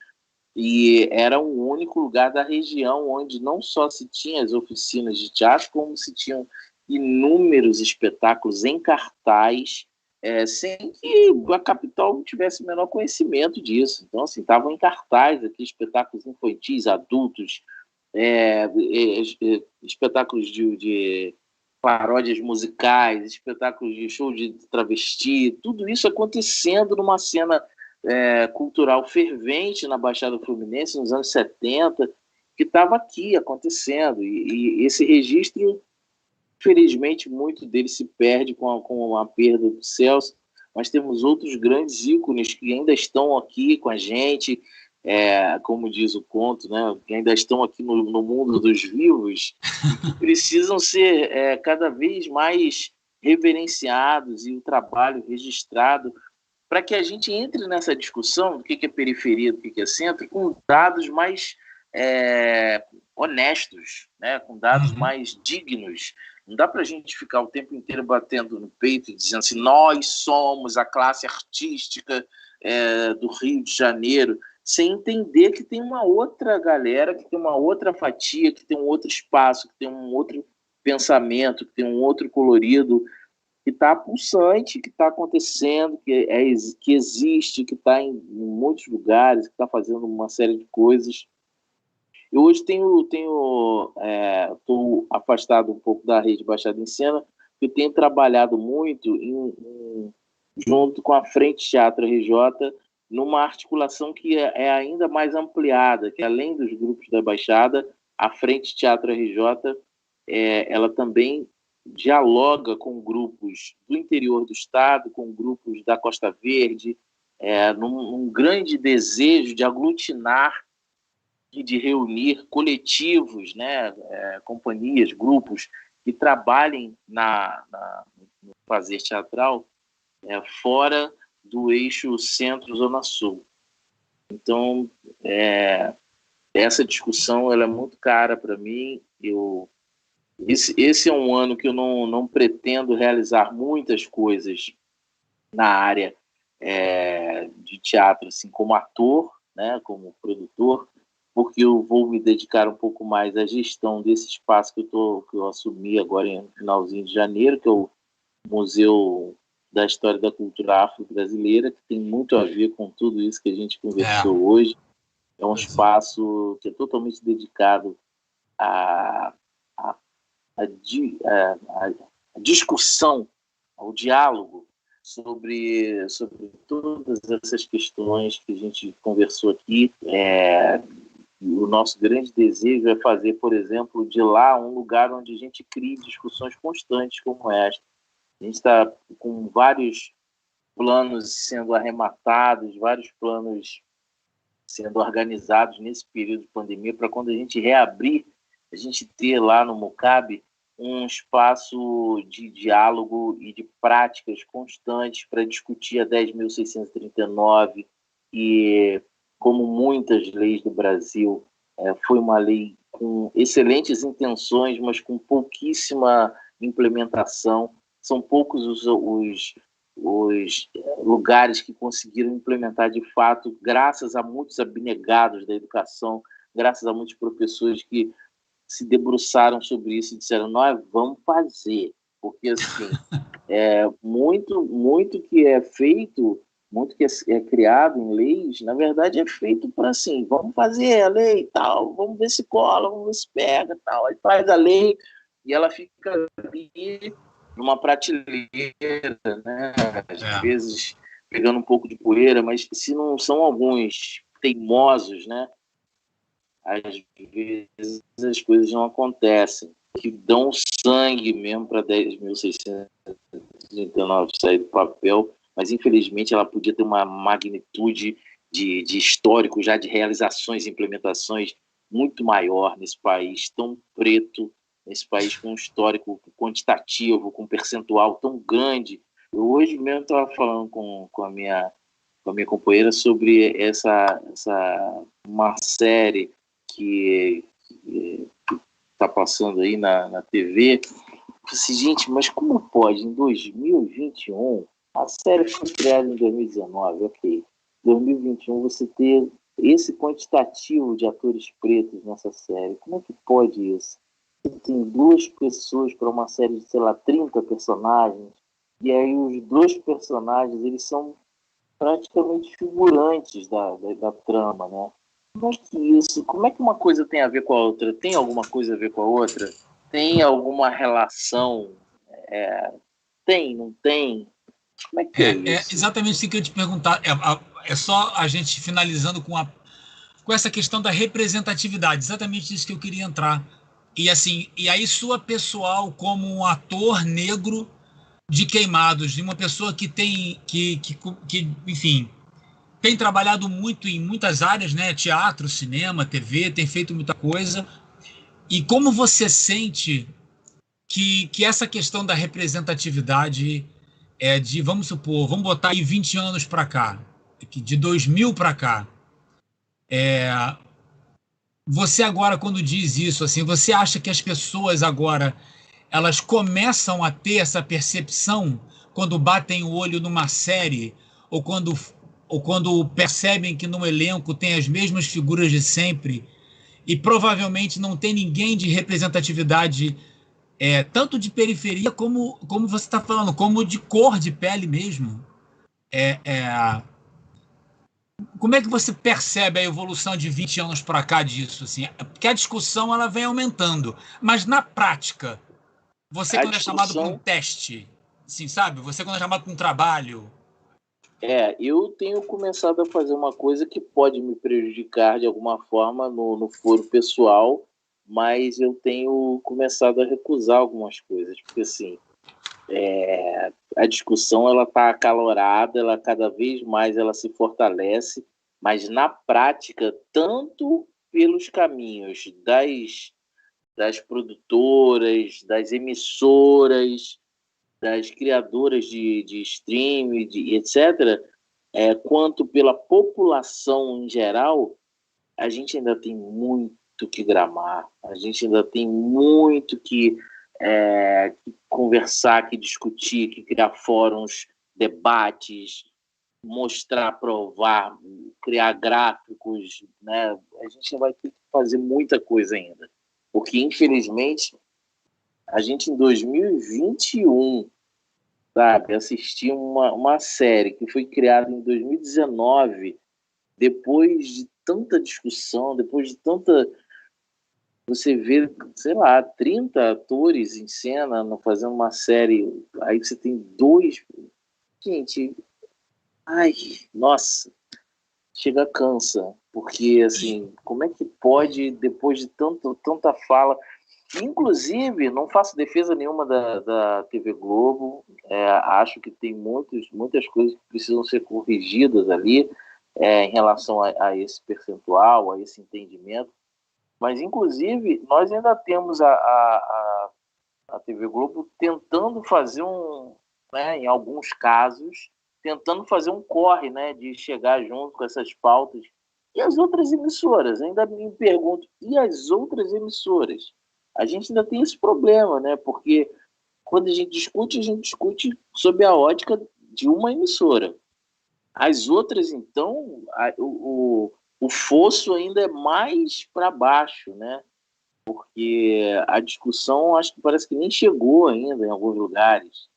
[SPEAKER 3] e era o único lugar da região onde não só se tinha as oficinas de teatro, como se tinham inúmeros espetáculos em cartaz, sem que a capital tivesse o menor conhecimento disso. Então, assim, estavam em cartaz aqui espetáculos infantis, adultos, espetáculos de paródias musicais, espetáculos de show de travesti, tudo isso acontecendo numa cena cultural fervente na Baixada Fluminense nos anos 70, que estava aqui acontecendo. E esse registro, infelizmente, muito dele se perde com a perda do Celso, mas temos outros grandes ícones que ainda estão aqui com a gente, como diz o conto, né, que ainda estão aqui no mundo dos vivos, e que precisam ser cada vez mais reverenciados e o trabalho registrado, para que a gente entre nessa discussão do que é periferia, do que é centro, com dados mais honestos, né? Com dados mais dignos. Não dá para a gente ficar o tempo inteiro batendo no peito e dizendo assim, nós somos a classe artística do Rio de Janeiro, sem entender que tem uma outra galera, que tem uma outra fatia, que tem um outro espaço, que tem um outro pensamento, que tem um outro colorido, que está pulsante, que está acontecendo, que existe, que está em muitos lugares, que está fazendo uma série de coisas. Eu hoje estou afastado um pouco da Rede Baixada em Cena, porque tenho trabalhado muito junto com a Frente Teatro RJ, numa articulação que é ainda mais ampliada, que além dos grupos da Baixada, a Frente Teatro RJ, ela também dialoga com grupos do interior do estado, com grupos da Costa Verde, num grande desejo de aglutinar e de reunir coletivos, né, companhias, grupos que trabalhem no fazer teatral fora do eixo centro-zona sul. Então, essa discussão ela é muito cara para mim. Esse é um ano que eu não pretendo realizar muitas coisas na área de teatro, assim, como ator, né, como produtor, porque eu vou me dedicar um pouco mais à gestão desse espaço que eu assumi agora em finalzinho de janeiro, que é o Museu da História da Cultura Afro-Brasileira, que tem muito a ver com tudo isso que a gente conversou hoje. É um espaço que é totalmente dedicado à discussão, ao diálogo sobre todas essas questões que a gente conversou aqui. O nosso grande desejo é fazer, por exemplo, de lá um lugar onde a gente crie discussões constantes como esta. A gente está com vários planos sendo arrematados, vários planos sendo organizados nesse período de pandemia, para quando a gente reabrir, a gente ter lá no Mucabe um espaço de diálogo e de práticas constantes para discutir a 10.639 e, como muitas leis do Brasil, foi uma lei com excelentes intenções, mas com pouquíssima implementação. São poucos os lugares que conseguiram implementar de fato, graças a muitos abnegados da educação, graças a muitos professores que se debruçaram sobre isso e disseram, nós vamos fazer, porque assim, Muito que é feito, muito que é criado em leis, na verdade é feito para assim, vamos fazer a lei e tal, vamos ver se cola, vamos ver se pega tal. Aí faz a lei e ela fica ali numa prateleira, né? Às vezes pegando um pouco de poeira, mas se não são alguns teimosos, né? Às vezes as coisas não acontecem, que dão sangue mesmo para 10.639 sair do papel, mas infelizmente ela podia ter uma magnitude de histórico, já de realizações e implementações muito maior nesse país tão preto, nesse país com um histórico quantitativo, com um percentual tão grande. Eu hoje mesmo estava falando com a minha companheira sobre uma série que está passando aí na TV. Eu falei assim, gente, mas como pode em 2021, a série foi criada em 2019, ok, em 2021 você ter esse quantitativo de atores pretos nessa série? Como é que pode isso? Você tem 2 pessoas para uma série de, sei lá, 30 personagens, e aí os 2 personagens, eles são praticamente figurantes da trama, né? Como é que uma coisa tem a ver com a outra? Tem alguma coisa a ver com a outra? Tem alguma relação? Tem, não tem? Como é que é
[SPEAKER 2] É
[SPEAKER 3] isso?
[SPEAKER 2] exatamente isso que eu ia te perguntar. É só a gente finalizando com essa questão da representatividade, exatamente isso que eu queria entrar. E assim, e aí sua pessoal como um ator negro de Queimados, de uma pessoa que tem que enfim, tem trabalhado muito em muitas áreas, né? Teatro, cinema, TV, tem feito muita coisa. E como você sente que essa questão da representatividade vamos supor, vamos botar aí 20 anos para cá, de 2000 para cá, você agora, quando diz isso, assim, você acha que as pessoas agora elas começam a ter essa percepção quando batem o olho numa série ou quando percebem que no elenco tem as mesmas figuras de sempre e provavelmente não tem ninguém de representatividade, tanto de periferia como você está falando, como de cor de pele mesmo. É, é, Como é que você percebe a evolução de 20 anos para cá disso? Assim? Porque a discussão ela vem aumentando, mas na prática, você
[SPEAKER 3] A
[SPEAKER 2] quando é chamado para um
[SPEAKER 3] discussão
[SPEAKER 2] teste, assim, sabe? Você quando é chamado para um trabalho.
[SPEAKER 3] eu tenho começado a fazer uma coisa que pode me prejudicar de alguma forma no foro pessoal, mas eu tenho começado a recusar algumas coisas, porque assim, a discussão ela está acalorada, ela cada vez mais ela se fortalece, mas na prática, tanto pelos caminhos das produtoras, das emissoras, das criadoras de streaming, etc., quanto pela população em geral, a gente ainda tem muito que gramar, a gente ainda tem muito que conversar, que discutir, que criar fóruns, debates, mostrar, provar, criar gráficos, né? A gente vai ter que fazer muita coisa ainda, porque infelizmente a gente em 2021, sabe, assistiu uma série que foi criada em 2019, depois de tanta discussão, depois de tanta. Você vê, sei lá, 30 atores em cena fazendo uma série, aí você tem 2. Gente, ai, nossa, chega cansa, porque assim, como é que pode, depois de tanta fala. Inclusive, não faço defesa nenhuma da TV Globo, acho que tem muitas coisas que precisam ser corrigidas ali, em relação a esse percentual, a esse entendimento, mas, inclusive, nós ainda temos a TV Globo tentando fazer né, em alguns casos, tentando fazer um corre, né, de chegar junto com essas pautas. E as outras emissoras? Ainda me pergunto, e as outras emissoras? A gente ainda tem esse problema, né? Porque quando a gente discute sob a ótica de uma emissora. As outras, então, o fosso ainda é mais para baixo, né? Porque a discussão, acho que parece que nem chegou ainda em alguns lugares.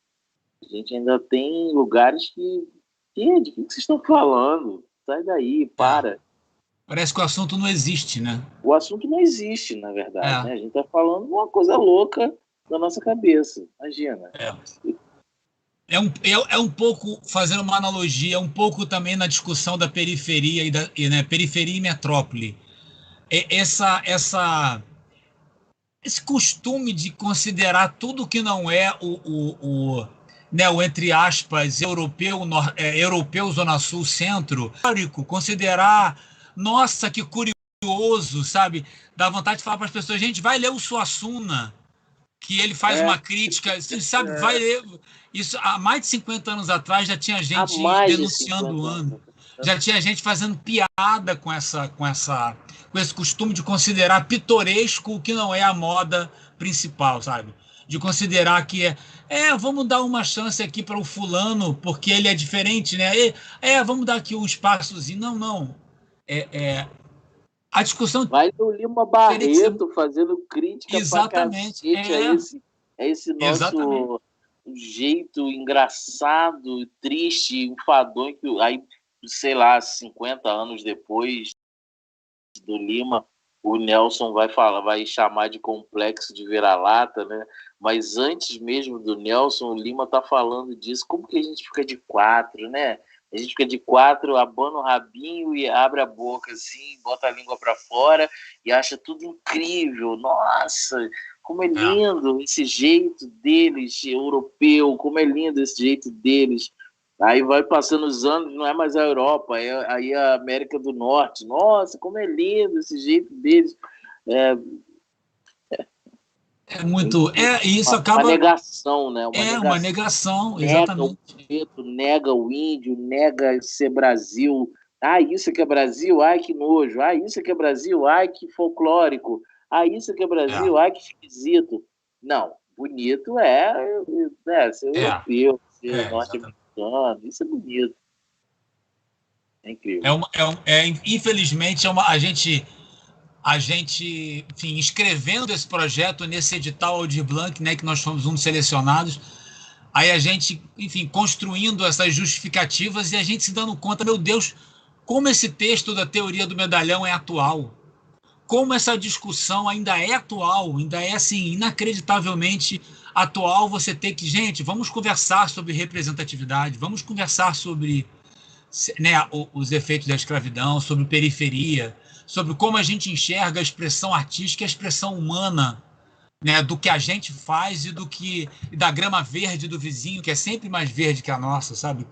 [SPEAKER 3] A gente ainda tem lugares que... Gente, o que vocês estão falando? Sai daí, para.
[SPEAKER 2] Parece que o assunto não existe, né?
[SPEAKER 3] O assunto não existe, na verdade. Né?
[SPEAKER 2] É.
[SPEAKER 3] A gente está falando uma coisa louca da nossa cabeça. Imagina.
[SPEAKER 2] É um pouco, fazendo uma analogia, um pouco também na discussão da periferia né, periferia e metrópole. Esse costume de considerar tudo que não é né, o entre aspas, europeu, Zona Sul, Centro, histórico, considerar, nossa, que curioso, sabe? Dá vontade de falar para as pessoas, gente, vai ler o Suassuna, que ele faz uma crítica, sabe, vai ler. Isso, há mais de 50 anos atrás já tinha gente denunciando o ano. Já tinha gente fazendo piada com esse costume de considerar pitoresco o que não é a moda principal, sabe? De considerar que vamos dar uma chance aqui para o fulano, porque ele é diferente, né? Vamos dar aqui um espaçozinho. Não. A discussão...
[SPEAKER 3] Vai o Lima Barreto fazendo crítica
[SPEAKER 2] para
[SPEAKER 3] cacete a esse nosso jeito engraçado, triste, enfadonho, que aí, sei lá, 50 anos depois do Lima, o Nelson vai chamar de complexo de vira-lata, né? Mas antes mesmo do Nelson, o Lima tá falando disso. Como que a gente fica de quatro, né? A gente fica de quatro, abana o rabinho e abre a boca assim, bota a língua para fora e acha tudo incrível. Nossa, como é lindo esse jeito deles, europeu, como é lindo esse jeito deles. Aí vai passando os anos, não é mais a Europa, aí a América do Norte. Nossa, como é lindo esse jeito deles.
[SPEAKER 2] Muito. Isso acaba.
[SPEAKER 3] Uma negação, né?
[SPEAKER 2] Uma negação, exatamente.
[SPEAKER 3] Nega o índio, nega ser Brasil. Isso que é Brasil? Ai, que nojo. Isso que é Brasil? Ai, que folclórico. Isso que é Brasil? Ai, que esquisito. Não, bonito ser europeu, ser norte-americano. Isso é bonito. É incrível.
[SPEAKER 2] Infelizmente, a gente, enfim, escrevendo esse projeto nesse edital Aldir Blanc, né, que nós fomos um dos selecionados, aí a gente, enfim, construindo essas justificativas e a gente se dando conta, meu Deus, como esse texto da teoria do medalhão é atual, como essa discussão ainda é atual, ainda é, assim, inacreditavelmente atual. Você ter que, gente, vamos conversar sobre representatividade, vamos conversar sobre, né, os efeitos da escravidão, sobre periferia, sobre como a gente enxerga a expressão artística e a expressão humana, né, do que a gente faz e da grama verde do vizinho, que é sempre mais verde que a nossa, sabe?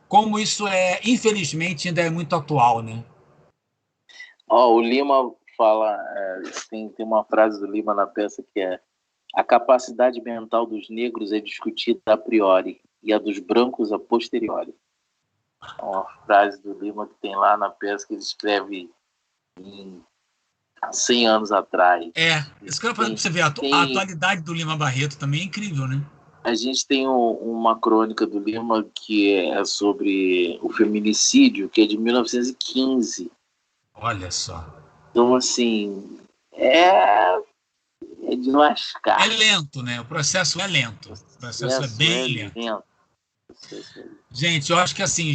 [SPEAKER 2] Como isso infelizmente, ainda é muito atual, né?
[SPEAKER 3] O Lima fala, tem uma frase do Lima na peça que é: a capacidade mental dos negros é discutida a priori e a dos brancos a posteriori. É uma frase do Lima que tem lá na peça que ele escreve 100 anos atrás.
[SPEAKER 2] Isso que eu falei para você ver, a atualidade do Lima Barreto também é incrível, né?
[SPEAKER 3] A gente tem uma crônica do Lima que é sobre o feminicídio, que é de 1915.
[SPEAKER 2] Olha só.
[SPEAKER 3] Então, assim, é de lascar.
[SPEAKER 2] É lento, né? O processo é lento. O processo é bem lento. Gente, eu acho que assim,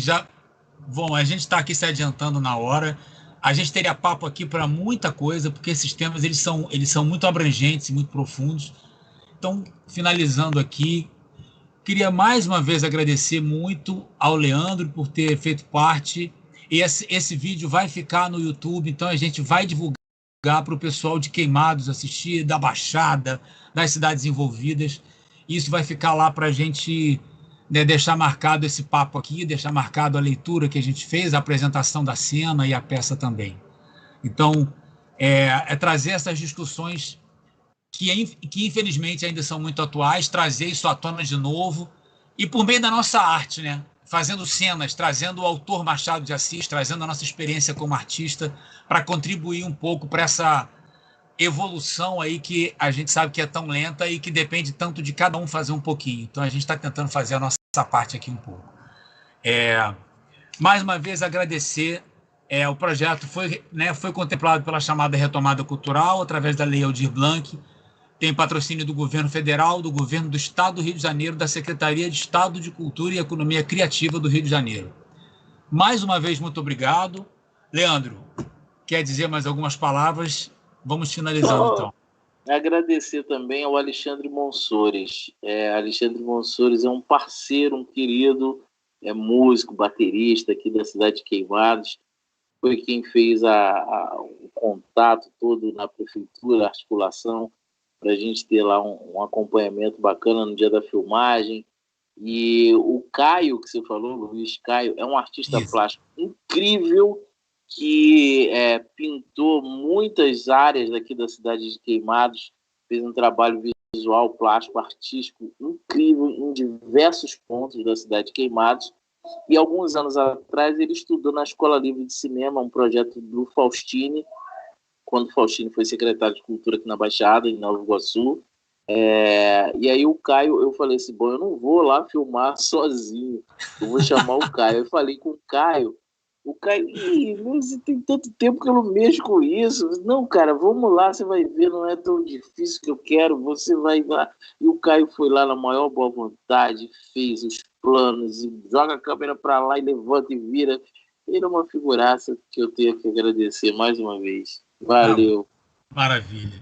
[SPEAKER 2] bom, a gente está aqui se adiantando na hora. A gente teria papo aqui para muita coisa, porque esses temas eles são muito abrangentes e muito profundos. Então, finalizando aqui, queria mais uma vez agradecer muito ao Leandro por ter feito parte. Esse vídeo vai ficar no YouTube, então a gente vai divulgar para o pessoal de Queimados assistir, da Baixada, das cidades envolvidas. Isso vai ficar lá para a gente, né, deixar marcado esse papo aqui, deixar marcado a leitura que a gente fez, a apresentação da cena e a peça também. Então, trazer essas discussões que infelizmente ainda são muito atuais, trazer isso à tona de novo, e por meio da nossa arte, né? Fazendo cenas, trazendo o autor Machado de Assis, trazendo a nossa experiência como artista, para contribuir um pouco para essa evolução aí que a gente sabe que é tão lenta e que depende tanto de cada um fazer um pouquinho. Então a gente está tentando fazer a nossa parte aqui um pouco. Mais uma vez agradecer. O projeto foi contemplado pela chamada Retomada Cultural, através da Lei Aldir Blanc. tem patrocínio do Governo Federal, do Governo do Estado do Rio de Janeiro, da Secretaria de Estado de Cultura e Economia Criativa do Rio de Janeiro. Mais uma vez, muito obrigado. Leandro, quer dizer mais algumas palavras? Vamos finalizando, então.
[SPEAKER 3] Agradecer também ao Alexandre Monsores. Alexandre Monsores é um parceiro, um querido, músico, baterista aqui da cidade de Queimados. Foi quem fez o contato todo na prefeitura, a articulação, para a gente ter lá um acompanhamento bacana no dia da filmagem. E o Caio, que você falou, Luiz Caio, é um artista plástico incrível, que pintou muitas áreas daqui da cidade de Queimados, fez um trabalho visual, plástico, artístico incrível em diversos pontos da cidade de Queimados. E alguns anos atrás ele estudou na Escola Livre de Cinema, um projeto do Faustini, quando o Faustini foi secretário de Cultura aqui na Baixada, em Nova Iguaçu. E aí o Caio, eu falei assim, bom, eu não vou lá filmar sozinho, eu vou chamar o Caio. Eu falei com o Caio, mas tem tanto tempo que eu não mexo com isso. Não, cara, vamos lá, você vai ver, não é tão difícil que eu quero, você vai lá. E o Caio foi lá na maior boa vontade, fez os planos, e joga a câmera para lá e levanta e vira. Ele é uma figuraça que eu tenho que agradecer mais uma vez. Valeu.
[SPEAKER 2] Maravilha.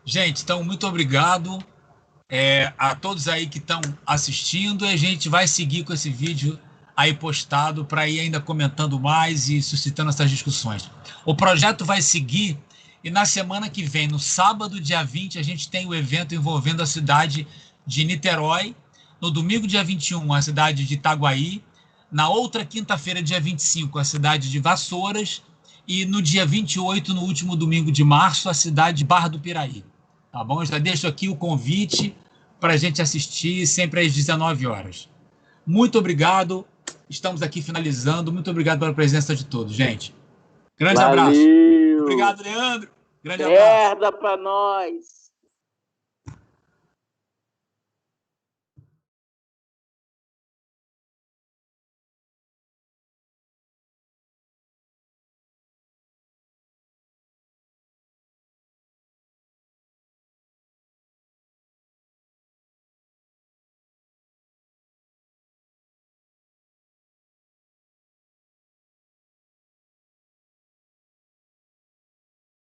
[SPEAKER 2] Gente, então, muito obrigado a todos aí que estão assistindo. E a gente vai seguir com esse vídeo aí postado para ir ainda comentando mais e suscitando essas discussões. O projeto vai seguir e na semana que vem, no sábado, dia 20, a gente tem o evento envolvendo a cidade de Niterói. No domingo, dia 21, a cidade de Itaguaí. Na outra quinta-feira, dia 25, a cidade de Vassouras. E no dia 28, no último domingo de março, a cidade de Barra do Piraí. Tá bom? Eu já deixo aqui o convite para a gente assistir sempre às 19 horas. Muito obrigado. Estamos aqui finalizando. Muito obrigado pela presença de todos, gente. Grande abraço. Obrigado, Leandro. Grande abraço.
[SPEAKER 3] Merda pra nós.